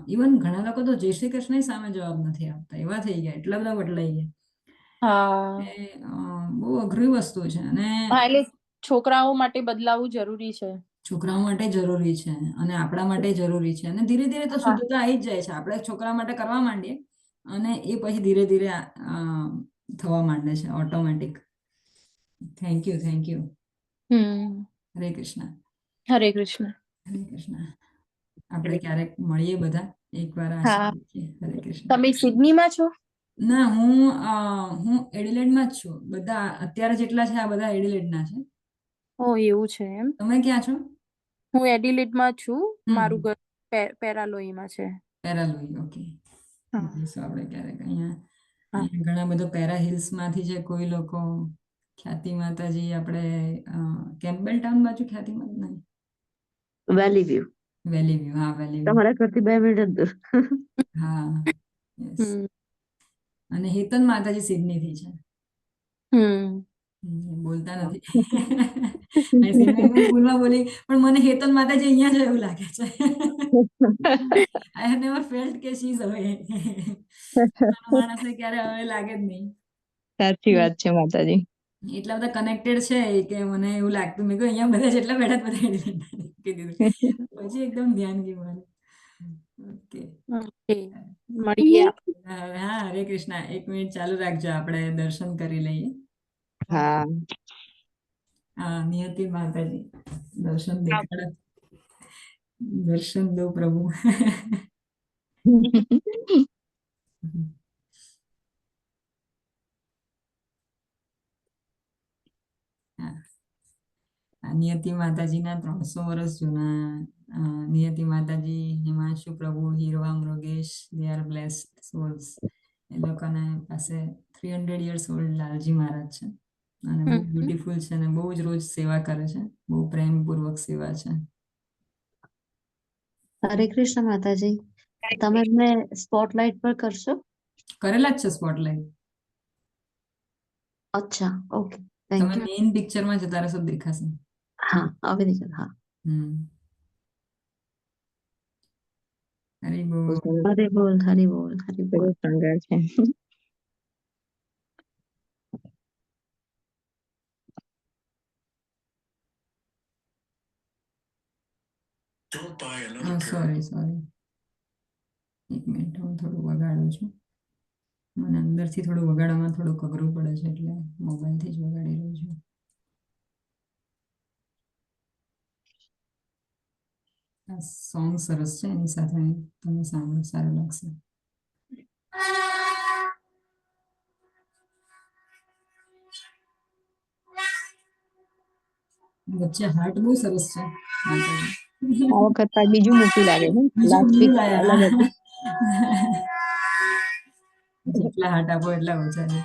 ઇવન ઘણા લોકો તો જય શ્રી કૃષ્ણ સામે જવાબ નથી આપતા, એવા થઈ ગયા, એટલા બધા બદલાઈ ગયા. બહુ અઘરી વસ્તુ છે. અને એટલે છોકરાઓ માટે બદલાવું જરૂરી છે. છોકરાઓ માટે જરૂરી છે અને આપણા માટે જરૂરી છે. અને ધીરે ધીરે તો શુદ્ધતા આવી જ જાય છે. આપણે છોકરા માટે કરવા માંડીએ અને એ પછી ધીરે ધીરે થવા માંડે છે ઓટોમેટિક. Thank you. હરે કૃષ્ણ. હરે કૃષ્ણ. હરે કૃષ્ણ. આપણે ક્યારેક મળીએ બધા, એકવાર હા. આશીર્વાદ કરીએ. હરે કૃષ્ણ. તમે સિડનીમાં છો? ના, હું એડિલેડમાં જ છું. બધા અત્યારે જેટલા છે આ બધા એડિલેડના છે. ઓ એવું છે એમ. તમે ક્યાં છો? હું એડિલેડમાં છું. મારું હમ. ઘર પેરાલોઈમાં છે. પેરાલોઈ, ઓકે. હા મળીશું આપણે ક્યારેક. અહીંયા હા ઘણા બધા પેરા હિલ્સ માંથી છે કોઈ લોકો. ખ્યાતિ માતાજી આપણે કેમ્પબેલ ટાઉન બાજુ ખ્યાતિ માતા નહીં, વેલી વ્યૂ વેલી વ્યૂ. હા, વેલી વ્યૂ. તમારા ઘરથી 2 મિનિટ જ દૂર. હા, યસ. હમ અને હેતન માતાજી સિડની થી છે. હમ બોલતા નથી. અહીં સિડની હું સ્કૂલમાં બોલી, પણ મને હેતન માતાજી અહીંયા છે એવું લાગે છે. આઈ હેવ નેવર ફેલ્ટ કે શી ઇઝ અવે. માણસને ક્યારે હવે લાગે જ નહીં. સાચી વાત છે માતાજી. એટલા બધા કનેક્ટેડ છે કે મને એવું લાગતું, મેં કહ્યું અહીંયા બધા જેટલા બેઠા બધા એડિલેડના કીધું. પછી એકદમ ધ્યાન ગયું મારું. ઓકે. ઓકે મળીએ હા, હરે કૃષ્ણ. 1 મિનિટ ચાલુ રાખજો, આપણે દર્શન કરી લઈએ. હા. હા, નિયતિ માતાજી દર્શન દેખાડો. દર્શન દો પ્રભુ. હા, નિયતિ માતાજીના 300 વર્ષ જૂના નિયતિ માતાજી, હિમાંશુ પ્રભુ, Hirva Mrugesh, they are blessed souls. એ લોકોના પાસે 300 યર્સ ઓલ્ડ લાલજી મહારાજ છે અને બહુ બ્યુટીફુલ છે અને બહુ જ રોજ સેવા કરે છે. બહુ પ્રેમપૂર્વક સેવા છે. હરે કૃષ્ણ માતાજી. તમે મને સ્પોટલાઇટ પર કરશો? કરેલા જ છે સ્પોટલાઇટ. અચ્છા, ઓકે, તમે થેન્ક યુ. મેઇન પિક્ચરમાં જતા રહેશો તો દેખાશે. હા, હવે દેખાય. હા. હરી બોલ. હરે બોલ, હરે બોલ, હરે બોલ. બધું શણગાર છે. સોરી. 1 મિનિટ, હું થોડું વગાડું છું. મને અંદરથી થોડું વગાડવામાં થોડુંક અઘરું પડે છે એટલે મોબાઈલથી જ વગાડી રહ્યું છું. આ સોંગ સરસ છે, એની સાથે તમને સાંભળો સારું લાગશે. વચ્ચે હાર્ટ બહુ સરસ છે. આ વખત પાછું બીજું મૂકી લાગે છે. બીજું લાસ્ટ બીજું વીક અલગ લાયા. હતું. જેટલા હાર્ટ આપો એટલા ઓછા છે.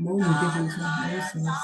બહુ બ્યુટીફુલ છે, બહુ સરસ.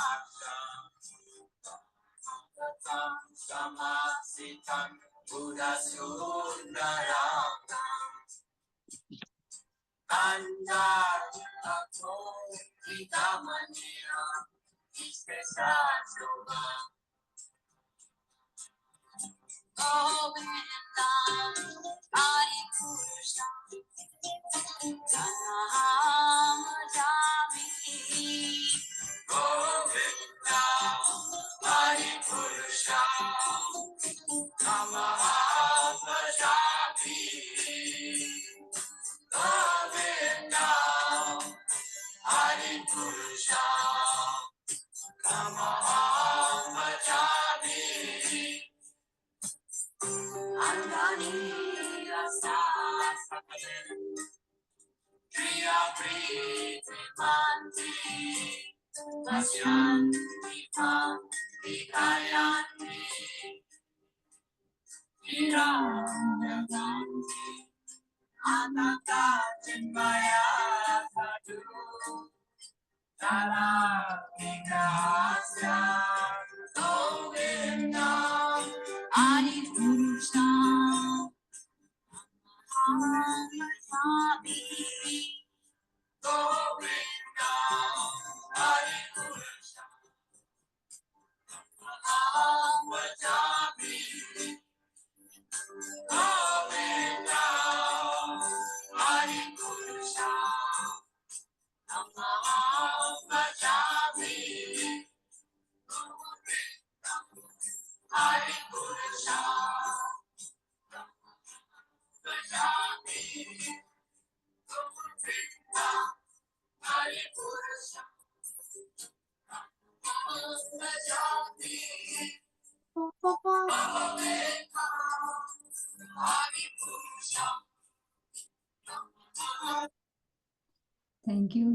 થેન્ક યુ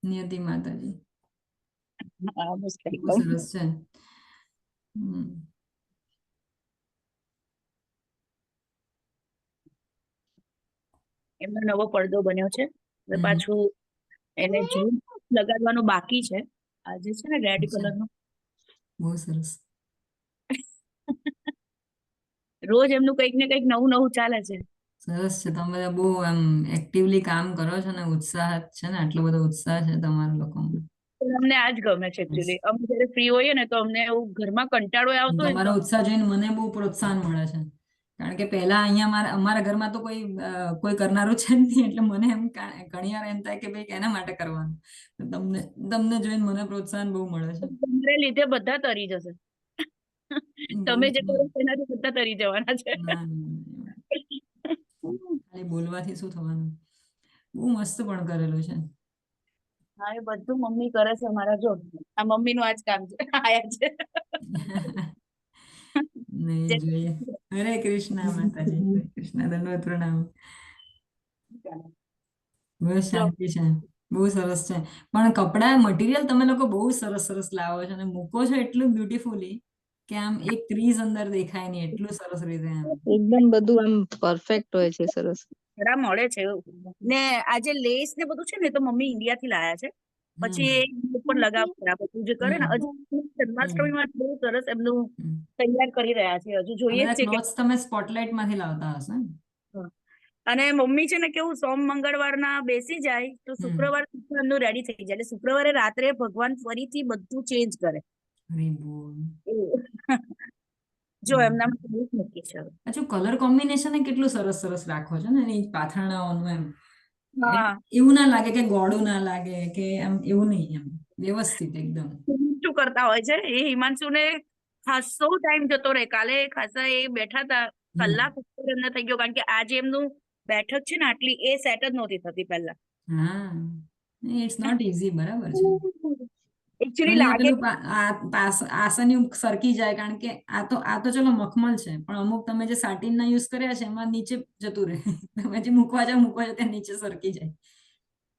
નિયતિ માતાજી, most બહુ welcome. સરસ છે. હમ. એમનો નવો પડદો બન્યો છે, હવે હમ. પાછું એને જૂન લગાડવાનું બાકી છે. આજે છે ને રેડ અચ્છા. કલરનો બહુ સરસ. રોજ એમનું કંઈક ને કંઈક નવું નવું ચાલે છે. સરસ છે. તમે બધા બહુ એમ એક્ટિવલી કામ કરો છો ને, ઉત્સાહ છે ને, આટલો બધો ઉત્સાહ છે તમારા લોકોમાં. પણ અમને આ જ ગમે છે એકચ્યુઅલી. અમે જયારે ફ્રી હોઈએ ને તો અમને એવું ઘરમાં કંટાળો આવતો હોય ને તમારો તો ઉત્સાહ જોઈને મને બહુ પ્રોત્સાહન મળે છે. કારણ કે પહેલા અહીંયા અમારા ઘરમાં તો કોઈ કરનારું છે જ નહીં, એટલે મને એમ ઘણી વાર એમ થાય કે ભાઈ એના માટે કરવાનું. તો તમને જોઈને મને પ્રોત્સાહન બહુ મળે છે. તમારે લીધે બધા તરી જશે. તમે જે કરો છો એનાથી બધા તરી જવાના છે. ના, ખાલી બોલવાથી શું થવાનું. બહુ મસ્ત પણ કરેલું છે. હા, એ બધું મમ્મી કરે છે અમારા. જો આ મમ્મીનું આ જ કામ છે. આયા છે. નહીં જોઈએ. હરે કૃષ્ણ માતાજી, હરે કૃષ્ણ, દંડવત પ્રણામ. બસ જો શાંતિ છે. બહુ સરસ છે. પણ કપડા મટીરિયલ તમે લોકો બહુ સરસ સરસ લાવો છો અને મૂકો છો એટલું બ્યુટીફુલી કે આમ એક ક્રીઝ અંદર દેખાય નહીં, એટલું સરસ રીતે આમ. એકદમ બધું આમ પરફેક્ટ હોય છે, સરસ. ઘણા મળે છે ને. આ જે લેસ ને બધું છે ને, તો મમ્મી ઇન્ડિયા થી લાયા છે. પછી એ ઉપર લગાવશે આ બધું જે કરે ને. હજુ જન્માષ્ટમીમાં બહુ સરસ એમનું તૈયાર કરી રહ્યા છે. હજુ આ જોઈએ જ બધા છે કે ક્લોથ્સ તમે સ્પોટલાઇટ માંથી લાવતા હશો ને? અને મમ્મી છે ને કેવું સોમ મંગળવારના બેસી જાય તો શુક્રવાર એમનું રેડી થઈ જાય. એટલે શુક્રવારે રાત્રે ભગવાન ફરીથી બધું ચેન્જ કરે. અરે બોલ. એવું. જો એમના માટે બહુ જ મૂકી છે હવે. પાછું કલર કોમ્બિનેશન કેટલું સરસ સરસ રાખો છો ને એની પાથરણાઓનું એમ. હા, એવું ના લાગે કે ગોળું ના લાગે કે એમ, એવું નહીં, એમ વ્યવસ્થિત એકદમ. શું કરતા હોય છે એ હિમાંશુ ને ખાસો ટાઈમ જતો રહે. કાલે ખાસા એ બેઠા હતા કલાક ઉપર એમને થઈ ગયો. કારણ કે આજે એમનું બેઠક છે ને આટલી એ સેટ જ નહોતી થતી પહેલા. હા, ઇટ્સ નોટ ઇઝી, બરાબર છે. એકચ્યુઅલી ઘણી વાર લાગે પેલું આસન સરકી જાય, કારણ કે આ તો ચલો મખમલ છે, પણ અમુક તમે જે સાટીનના યુઝ કર્યા છે એમાં નીચે જતું રહે. તમે જે મૂકવા જાવ ત્યાં નીચે સરકી જાય.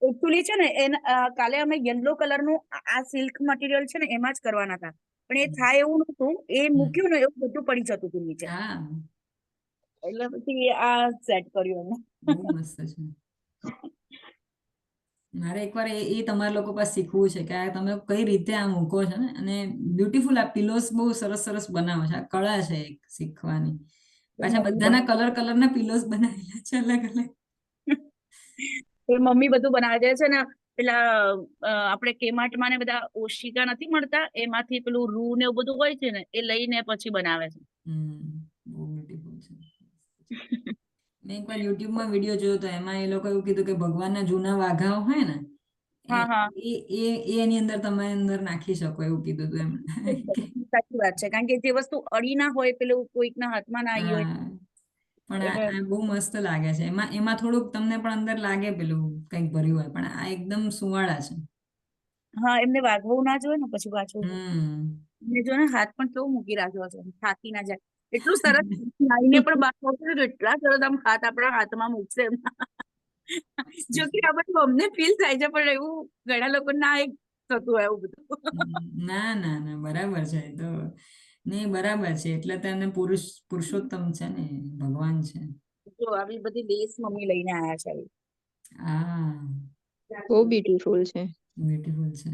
એકચ્યુઅલી છે ને કાલે અમે યલો કલરનું આ સિલ્ક મટીરિયલ છે ને એમાં જ કરવાના હતા. પણ એ થાય એવું નતું. એ મૂક્યું ને એવું બધું પડી જતું હતું નીચે. હા, એટલે પછી આ સેટ કર્યું અમે. બહુ મસ્ત છે. મારે એકવાર એ તમારા લોકો પાસે શીખવું છે કે આ તમે કઈ રીતે આ મૂકો છો ને. અને બ્યુટીફુલ આ પિલોસ બહુ સરસ સરસ બનાવો છે. આ કળા છે એક શીખવાની. પાછા બધાના કલરના પિલોસ બનાવેલા છે અલગ અલગ. એ મમ્મી બધું બનાવે છે ને. પેલા આપણે કેમાર્ટમાં ને બધા ઓશિકા નથી મળતા, એમાંથી પેલું રૂ ને એવું બધું હોય છે ને, એ લઈને પછી બનાવે છે. બહુ બ્યુટીફુલ છે. મેં એકવાર યુટ્યુબમાં વિડીયો જોયો તો એમાં એ લોકો એવું કીધું કે ભગવાનના જૂના વાઘાઓ હોય ને હા, હા, એની અંદર તમે અંદર નાખી શકો, એવું કીધું હતું એમ. સાચી વાત છે. કારણ કે જે વસ્તુ અડી ના હોય, પેલું કોઈકના હાથમાં ના આવી હોય. હા, પણ એટલે આ બહુ મસ્ત લાગે છે. એમાં થોડુંક તમને પણ અંદર લાગે પેલું કંઈક ભર્યું હોય, પણ આ એકદમ સુવાળા છે. હા, એમને વાગવું ના જોઈએ ને પછી પાછું. ને જો ને હાથ પણ કેવું મૂકી રાખ્યો છે, થાકી ના જાય એટલું સરસ. નાઈને પણ બહાર આવશે તો એટલા સરસ આમ હાથ આપણા હાથમાં મૂકશે. જો કે આ બધું અમને ફીલ થાય છે, પણ એવું ઘણા લોકો ના એક થતું હોય એવું બધું. ના ના ના, બરાબર છે. એ તો નહીં, બરાબર છે. એટલે તેને પુરુષોત્તમ છે ને, ભગવાન છે. જો આવી બધી લેસ મમ્મી લઈને આયા છે. હા, બહુ બ્યુટીફુલ છે. બ્યુટીફુલ છે.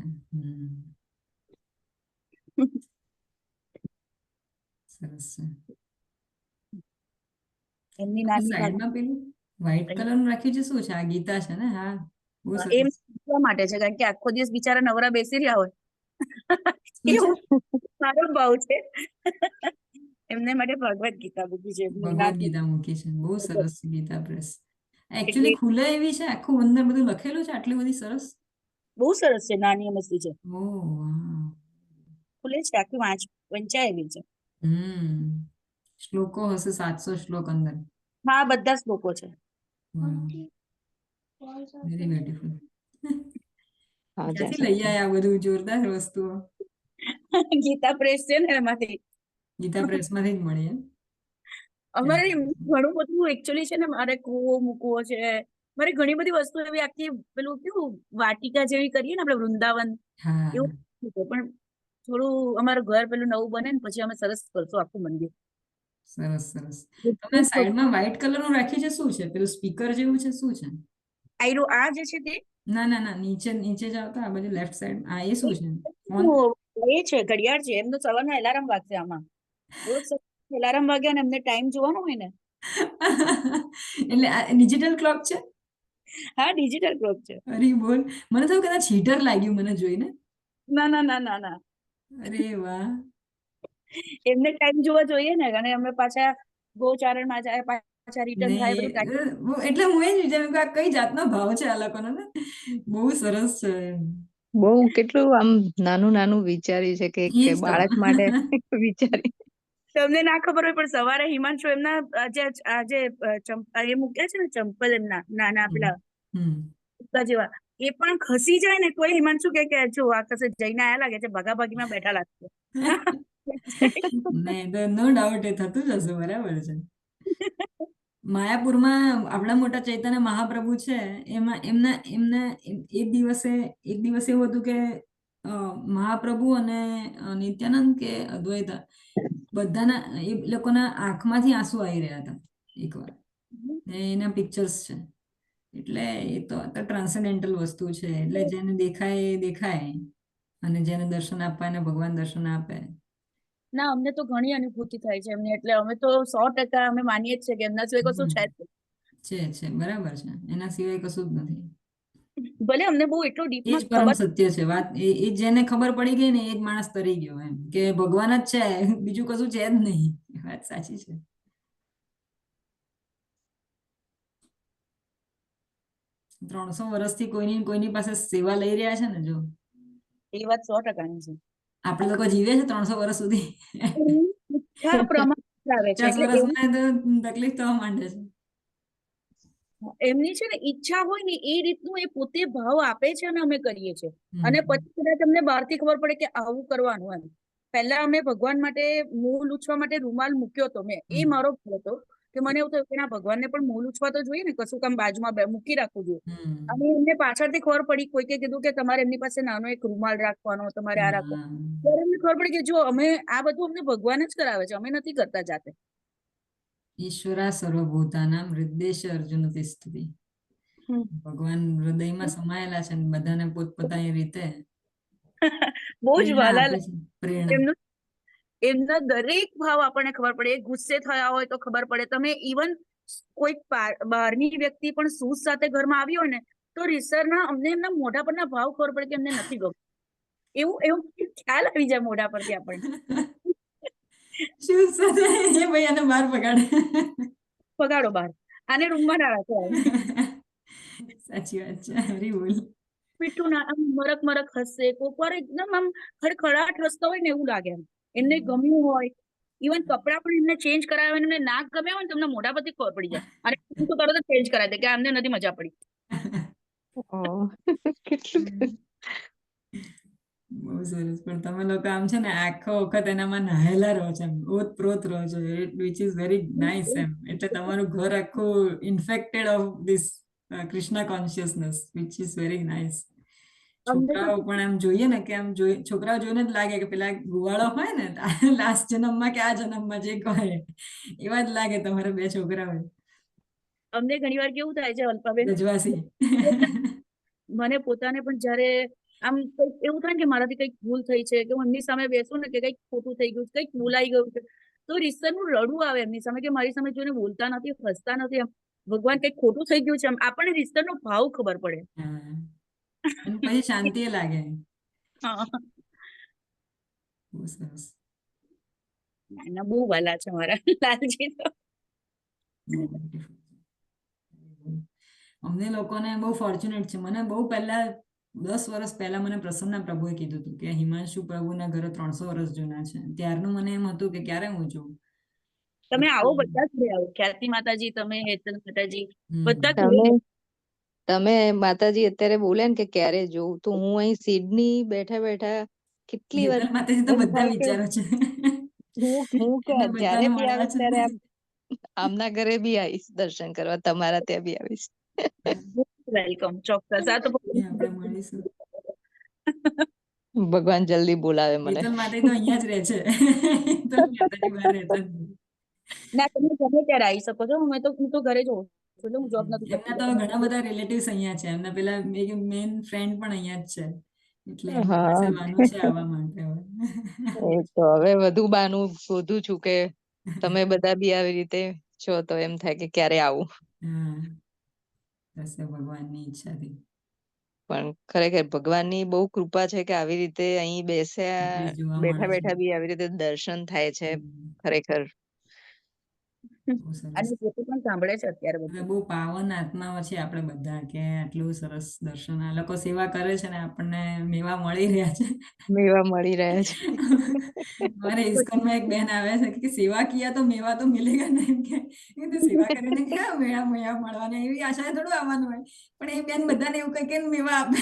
સરસ છે. એમની નાની સાઈડમાં પેલું વ્હાઈટ કલર નું રાખ્યું છે શું છે? આ ગીતા છે ને? હા, બહુ એમ સરસ. શીખવા માટે છે, કારણ કે આખો દિવસ બિચારા નવરા બેસી રહ્યા હોય. શું છે? એવું મારો ભાવ છે. એમને માટે ભગવદ ગીતા મૂકી છે. ભગવદ ગીતા મૂકી છે, બહુ સરસ છે ગીતા પ્રેસ. એટલે એકચ્યુઅલી ખુલે એવી છે, આખું અંદર બધું લખેલું છે, આટલી બધી સરસ. બહુ સરસ છે, નાની મસ્તી છે, ઓહ વાહ. ખુલે છે, આખી વંચાય એવી છે. શ્લોકો હશે 700 શ્લોક અંદર. હા, બધા શ્લોકો છે. Very beautiful. હા ક્યાંથી જા લઈ આયા આ બધું જોરદાર વસ્તુઓ? ગીતા પ્રેસ છે ને એમાંથી. ગીતા પ્રેસ માંથી જ મળી એમ? અમારે ઘણું બધું એકચ્યુઅલી છે ને, મારે કૂવો મૂકવો છે, મારે ઘણી બધી વસ્તુ એવી આખી પેલું કેવું વાટિકા જેવી કરીએ ને આપણે વૃંદાવન હા, એવું છે. પણ થોડું અમારું ઘર પેલું નવું બને ને પછી અમે સરસ કરશું આખું મંદિર. સરસ સરસ. તમે સાઈડમાં વ્હાઈટ કલર નું રાખ્યું છે શું છે? પેલું સ્પીકર જેવું છે શું છે? આયરું આ જે છે તે ના ના ના, નીચે નીચે જાવ તો આ બાજુ લેફ્ટ સાઈડ આ એ શું છે? ફોન? એ છે ઘડિયાળ છે, એમનો સવારનો એલાર્મ વાગશે આમાં. રોજ એલાર્મ વાગે અને એમને ટાઈમ જોવાનો હોય ને. એટલે આ ડિજિટલ ક્લોક છે? હા, ડિજિટલ ક્લોક છે. અરે બોલ, મને થયું કદાચ હીટર લાગ્યું મને જોઈને. ના ના ના ના ના, અરે વાહ. એમને ટાઈમ જોવા જોઈએ ને, અને અમે પાછા ગોચારણમાં જાય, પાછા રિટર્ન થાય, બધું ટાઈમ. એટલે હું એ જ વિચાર્યું કે આ કઈ જાતનો ભાવ છે આ લોકોનો ને. બહુ સરસ છે. બહુ કેટલું આમ નાનું નાનું વિચારી છે એ કે જ તો. બાળક માટે વિચારી. તમને ના ખબર હોય પણ સવારે હિમાંશુ એમના આજે એ મૂક્યા છે ને ચંપલ, એમના નાના પેલા હમ. કૂતા જેવા, એ પણ ખસી જાય ને તો હિમાંશુ કે જો આ કશે જઈને આયા લાગે છે, ભાગાભાગીમાં બેઠા લાગશે. નહીં તો નો ડાઉટ એ થતું જ હશે, બરાબર છે. માયાપુરમાં આપણા મોટા ચૈતન્ય મહાપ્રભુ છે, એમાં એમના એમના એક દિવસ એવું હતું કે મહાપ્રભુ અને નિત્યાનંદ કે અદ્વૈતા બધાના એ લોકોના આંખમાંથી આંસુ આવી રહ્યા હતા એકવાર. એના પિક્ચર્સ છે. એટલે એ તો ટ્રાન્સેન્ડેન્ટલ વસ્તુ છે, એટલે જેને દેખાય એ દેખાય, અને જેને દર્શન આપવા એને ભગવાન દર્શન આપે. ના, અમને તો ઘણી અનુભૂતિ થાય છે એમની, એટલે અમે તો 100% અમે માનીએ જ છે કે એમના સિવાય કશું છે જ નહીં. છે બરાબર છે, એના સિવાય કશું જ નથી. ભલે અમને બહુ એટલો એ ડીપમાં જ પરમ ખબર. સત્ય છે વાત. એ જેને ખબર પડી ગઈ ને એ જ માણસ તરી ગયો, એમ કે ભગવાન જ છે, બીજું કશું છે જ નહીં. વાત સાચી છે. 300 વર્ષથી કોઈની પાસે સેવા લઈ રહ્યા છે ને, જો એ વાત 100%ની છે. આપણે લોકો જીવે છે 300 વર્ષ સુધી. ઈચ્છા પ્રમાણે આવે છે, 50 એટલે એવું વર્ષમાં તો તકલીફ થવા માંડે છે. એમની છે ને ઈચ્છા હોય ને એ રીતનું એ પોતે ભાવ આપે છે અને અમે કરીએ છીએ. હમ. અને પછી કદાચ અમને બહારથી ખબર પડે કે આવું કરવાનું એમ. પહેલા અમે ભગવાન માટે મોં લૂછવા માટે રૂમાલ મૂક્યો હતો મેં, એ મારો ભૂલ હતો કે મને એવું થયું કે ના, ભગવાનને પણ મોં લૂછવા તો જોઈએ ને, કશું કામ બાજુમાં મૂકી રાખવું જોઈએ. અને એમને પાછળથી ખબર પડી, કોઈકે કીધું કે તમારે એમની પાસે નાનો એક રૂમાલ રાખવાનો, તમારે આ રાખવાનો. ત્યારે એમને ખબર પડી કે જો અમે આ બધું અમને ભગવાન જ કરાવે છે, અમે નથી કરતા જાતે. ઈશ્વરા સર્વભૂતાનાં હૃદયેશ અર્જુન તિષ્ઠતિ. ભગવાન હૃદયમાં સમાયેલા છે, બધાને પોતપોતાની રીતે બહુ જ પ્રેરણા વાલા આપે છે. પ્રેરણા. એમના દરેક ભાવ આપણને ખબર પડે. ગુસ્સે થયા હોય તો ખબર પડે. તમે ઇવન કોઈ બહારની વ્યક્તિ પણ સૂઝ સાથે ઘરમાં આવી હોય ને, તો રીસરના અમને એમના મોઢા પરના ભાવ ખબર પડે કે એમને નથી ગમતું. એવું ખ્યાલ આવી જાય મોઢા પરથી આપણને. શું સાથે એ ભાઈ આને બહાર પગાડે. પગાડો બહાર, આને રૂમમાં ના રાખો. સાચી વાત છે. હરી બોલ. મીઠું ના, આમ મરક મરક હસશે, કોક વાર એકદમ આમ ખડખડાટ હસતો હોય ને એવું લાગે. એમને ગમ્યું હોય, ઇવન કપડા પણ એમને ચેન્જ કરાવે, એમને ના ગમ્યા હોય ને તમને મોઢા પરથી ખબર પડી જાય. અને તો તરત જ ચેન્જ કરાવી દે કે અમને નથી મજા પડી. કેટલું બહુ સરસ. પણ તમે લોકો આમ છે ને આખો વખત એનામાં નહાયેલા રહો છો, ઓતપ્રોત રહો છો, વિચ ઇઝ વેરી નાઇસ એમ. એટલે તમારું ઘર આખું infected of this Krishna consciousness, which is very nice. છોકરાઓ પણ આમ જોઈએ ને કે આમ છોકરાઓ જોઈને જ લાગે કે પેલા ગુવાળો હોય ને લાસ્ટ જન્મમાં કે આ જન્મમાં જે કહે એવા જ લાગે તમારે બે છોકરાઓ. અમને ઘણી વાર કેવું થાય છે અલ્પાબેન, ગજવાસી. મને પોતાને પણ જયારે આમ કંઈક એવું થાય કે મારાથી કંઈક ભૂલ થઈ છે, કે હું એમની સામે બેસું ને કે કંઈક ખોટું થઈ ગયું, કંઈક ભૂલાઈ ગયું છે, તો રીસરનું રડવું આવે એમની સામે કે મારી સામે જોઈને બોલતા નથી, હસતા નથી. ભગવાન કઈક ખોટું થઈ ગયું છે આપણને રિશ્તાનો ભાવ ખબર પડે. હા અને પછી શાંતિ લાગે. હા બહુ સરસ. ના બહુ વાલા છે મારા લાલજી તો. અમને લોકોને બહુ ફોર્ચ્યુનેટ છે. મને બહુ પહેલા 10 વર્ષ પહેલા મને પ્રસન્ના પ્રભુએ કીધું હતું કે હિમાંશુ પ્રભુના ઘરે 300 વર્ષ જૂના છે. ત્યારનું મને એમ હતું કે ક્યારે હું જોઉં. તમે આવો બધા જોડે આવો, ખ્યાતિ માતાજી, તમે હેતલ માતાજી, હમ. બધા તમે જોડે. તમે માતાજી અત્યારે બોલ્યા ને કે ક્યારે જોઉં, તો હું અહીં સિડની બેઠા બેઠા કેટલી વાર હેતલ માતાજી તો એમ બધા થાય કે વિચારો છે. હું કે એમને જ્યારે બધાને બી આવે મળવા છે. ત્યારે આમના ઘરે બી આવીશ દર્શન કરવા, તમારા ત્યાં બી આવીશ. વેલકમ, ચોક્કસ. આ તો આપણે મળીશું. ભગવાન જલ્દી બોલાવે મને. હેતલ માતાજી તો અહીંયા જ રહે છે. હેતલ માતાજી બહાર રહેતા જ નથી. ના, તમે ગમે ત્યારે આવી શકો છો. હું તો ઘરે જ હોઉં છું, એટલે હું જોબ નથી એમના તો કરતી. ઘણા બધા રિલેટિવ્સ અહીંયા છે. એમના પેલા મેન ફ્રેન્ડ પણ અહીંયા જ છે. એટલે એમની હા પાસે વાનું છે આવવા માટે હવે. એ તો હવે વધુ બાનું શોધું છું કે તમે બધા બી આવી રીતે છો તો એમ થાય કે ક્યારે આવું. હા, થશે ભગવાનની ઈચ્છાથી. પણ ખરેખર ભગવાનની બહુ કૃપા છે કે આવી રીતે અહીં બેસ્યા Place જોવા બેઠા મળે છે. બેઠા બી આવી રીતે દર્શન થાય છે. ખરેખર બહુ સરસ. અને પોતે પણ સાંભળે છે અત્યારે હવે બધું. બહુ પાવન આત્માઓ છે આપણે બધા કે આટલું સરસ દર્શન આ લોકો સેવા કરે છે ને આપણને મેવા મળી રહ્યા છે. મેવા મળી રહ્યા છે. મારે ઇસ્કોનમાં એક બેન આવે છે કે સેવા કિયા તો મેવા તો મિલેગા ને, એમ કે સેવા કરીને ક્યાં મેળા મેળા મળવાના એવી આશા થોડું આવવાનું હોય. પણ એ બેન બધાને એવું કહે કે મેવા આપે.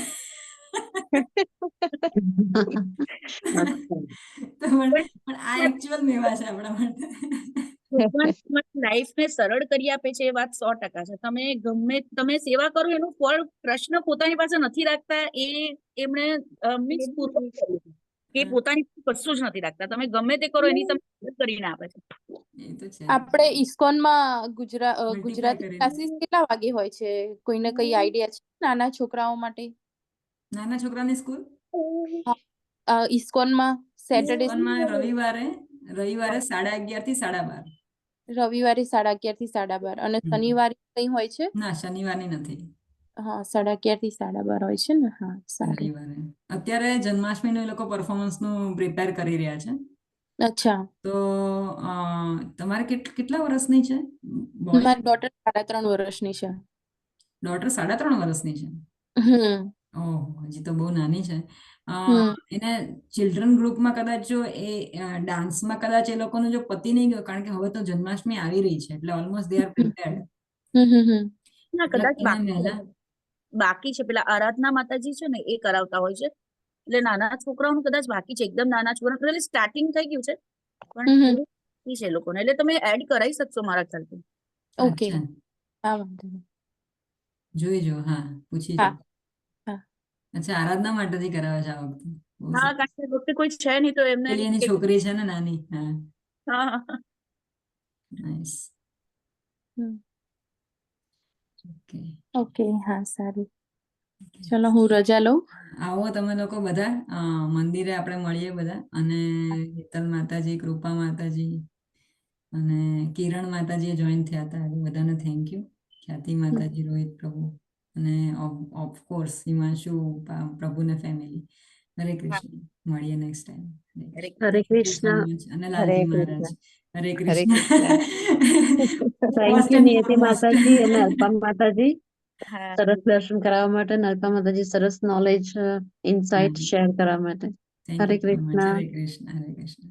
તો પણ આ એકચ્યુઅલ મેવા છે આપણા માટે. ભગવાન લાઈફને સરળ કરી આપે છે, એ વાત 100% છે. તમે સેવા કરો એનું ફળ કૃષ્ણ પોતાની પાસે નથી રાખતા, એ એમણે મીન્સ પૂર્વક કર્યું છે. એ પોતાની કશું જ નથી રાખતા. તમે ગમે તે કરો એની તમે મદદ કરીને આપે છે. એ તો છે. આપણે ઇસ્કોનમાં Multiply ગુજરાતી કરીને. ક્લાસીસ કેટલા વાગે હોય છે? કોઈને કઈ આઈડિયા છે નાના છોકરાઓ માટે? નાના છોકરાની સ્કૂલ ઇસ્કોનમાં સેટરડે ઇસ્કોનમાં રવિવારે 11:30 થી 12:30. રવિવારે 11:30 થી 12:30 અને શનિવારે કઈ હોય છે? ના, શનિવારની નથી. હા, 11:30 થી 12:30 હોય છે ને. હા, સારું. રવિવારે અત્યારે જન્માષ્ટમીનું એ લોકો પરફોર્મન્સનું પ્રિપેર કરી રહ્યા છે. અચ્છા. તો તમારે કેટલા વર્ષની છે બોય? મારી ડોટર 3.5 વર્ષની છે. ડોટર 3.5 વર્ષની છે. ઓહ, હજી તો બહુ નાની છે. એને ચિલ્ડ્રન ગ્રુપમાં કદાચ જો એ ડાન્સમાં કદાચ એ લોકોનો જો પતી નહીં ગયો, કારણ કે હવે તો જન્માષ્ટમી આવી રહી છે એટલે ઓલમોસ્ટ દે આર પ્રિપેર્ડ. ના, કદાચ બાકી છે. પેલા આરાધના માતાજી છે ને, એ કરાવતા હોય છે. એટલે નાના છોકરાઓનું કદાચ બાકી છે. એકદમ નાના છોકરા એટલે સ્ટાર્ટિંગ થઈ ગયું છે, પણ થોડું બાકી છે લોકોને. એટલે તમે એડ કરાવી શકશો મારા ખ્યાલથી. ઓકે. હા, વાંધો નહીં. જોઈ જો. હા, પૂછી જો. અચ્છા, આરાધના માટેથી કરાવે છે આ વખતે. હા, કારણ કે વખતે કોઈ છે નહીં તો એમને પેલી એની છોકરી છે ને નાની. હા, હા. નાઈસ. ઓકે. હા, સારું. ચલો, હું રજા લઉં. આવો તમે લોકો બધા મંદિરે આપણે મળીએ બધા. અને હેતલ માતાજી, કૃપા માતાજી અને કિરણ માતાજી જોઈન થયા હતા. બધાને થેન્ક યુ. ખ્યાતિ માતાજી, રોહિત પ્રભુ અને ઓફકોર્સ હિમાંશુ પ્રભુને ફેમિલી. હરે કૃષ્ણ. મળીએ નેક્સ્ટ ટાઈમ. હરે કૃષ્ણ. અને હરે લાલજી કૃષ્ણ. મહારાજ. હરે હરે કૃષ્ણ. કૃષ્ણ. થેન્ક યુ નિયતિ માતાજી અને અલ્પા માતાજી હા. સરસ દર્શન કરાવવા માટે અને અલ્પા માતાજી સરસ નોલેજ ઇનસાઇટ શેર કરવા માટે. Thank Hare you so much. Krishna. Hare Krishna. Hare Krishna.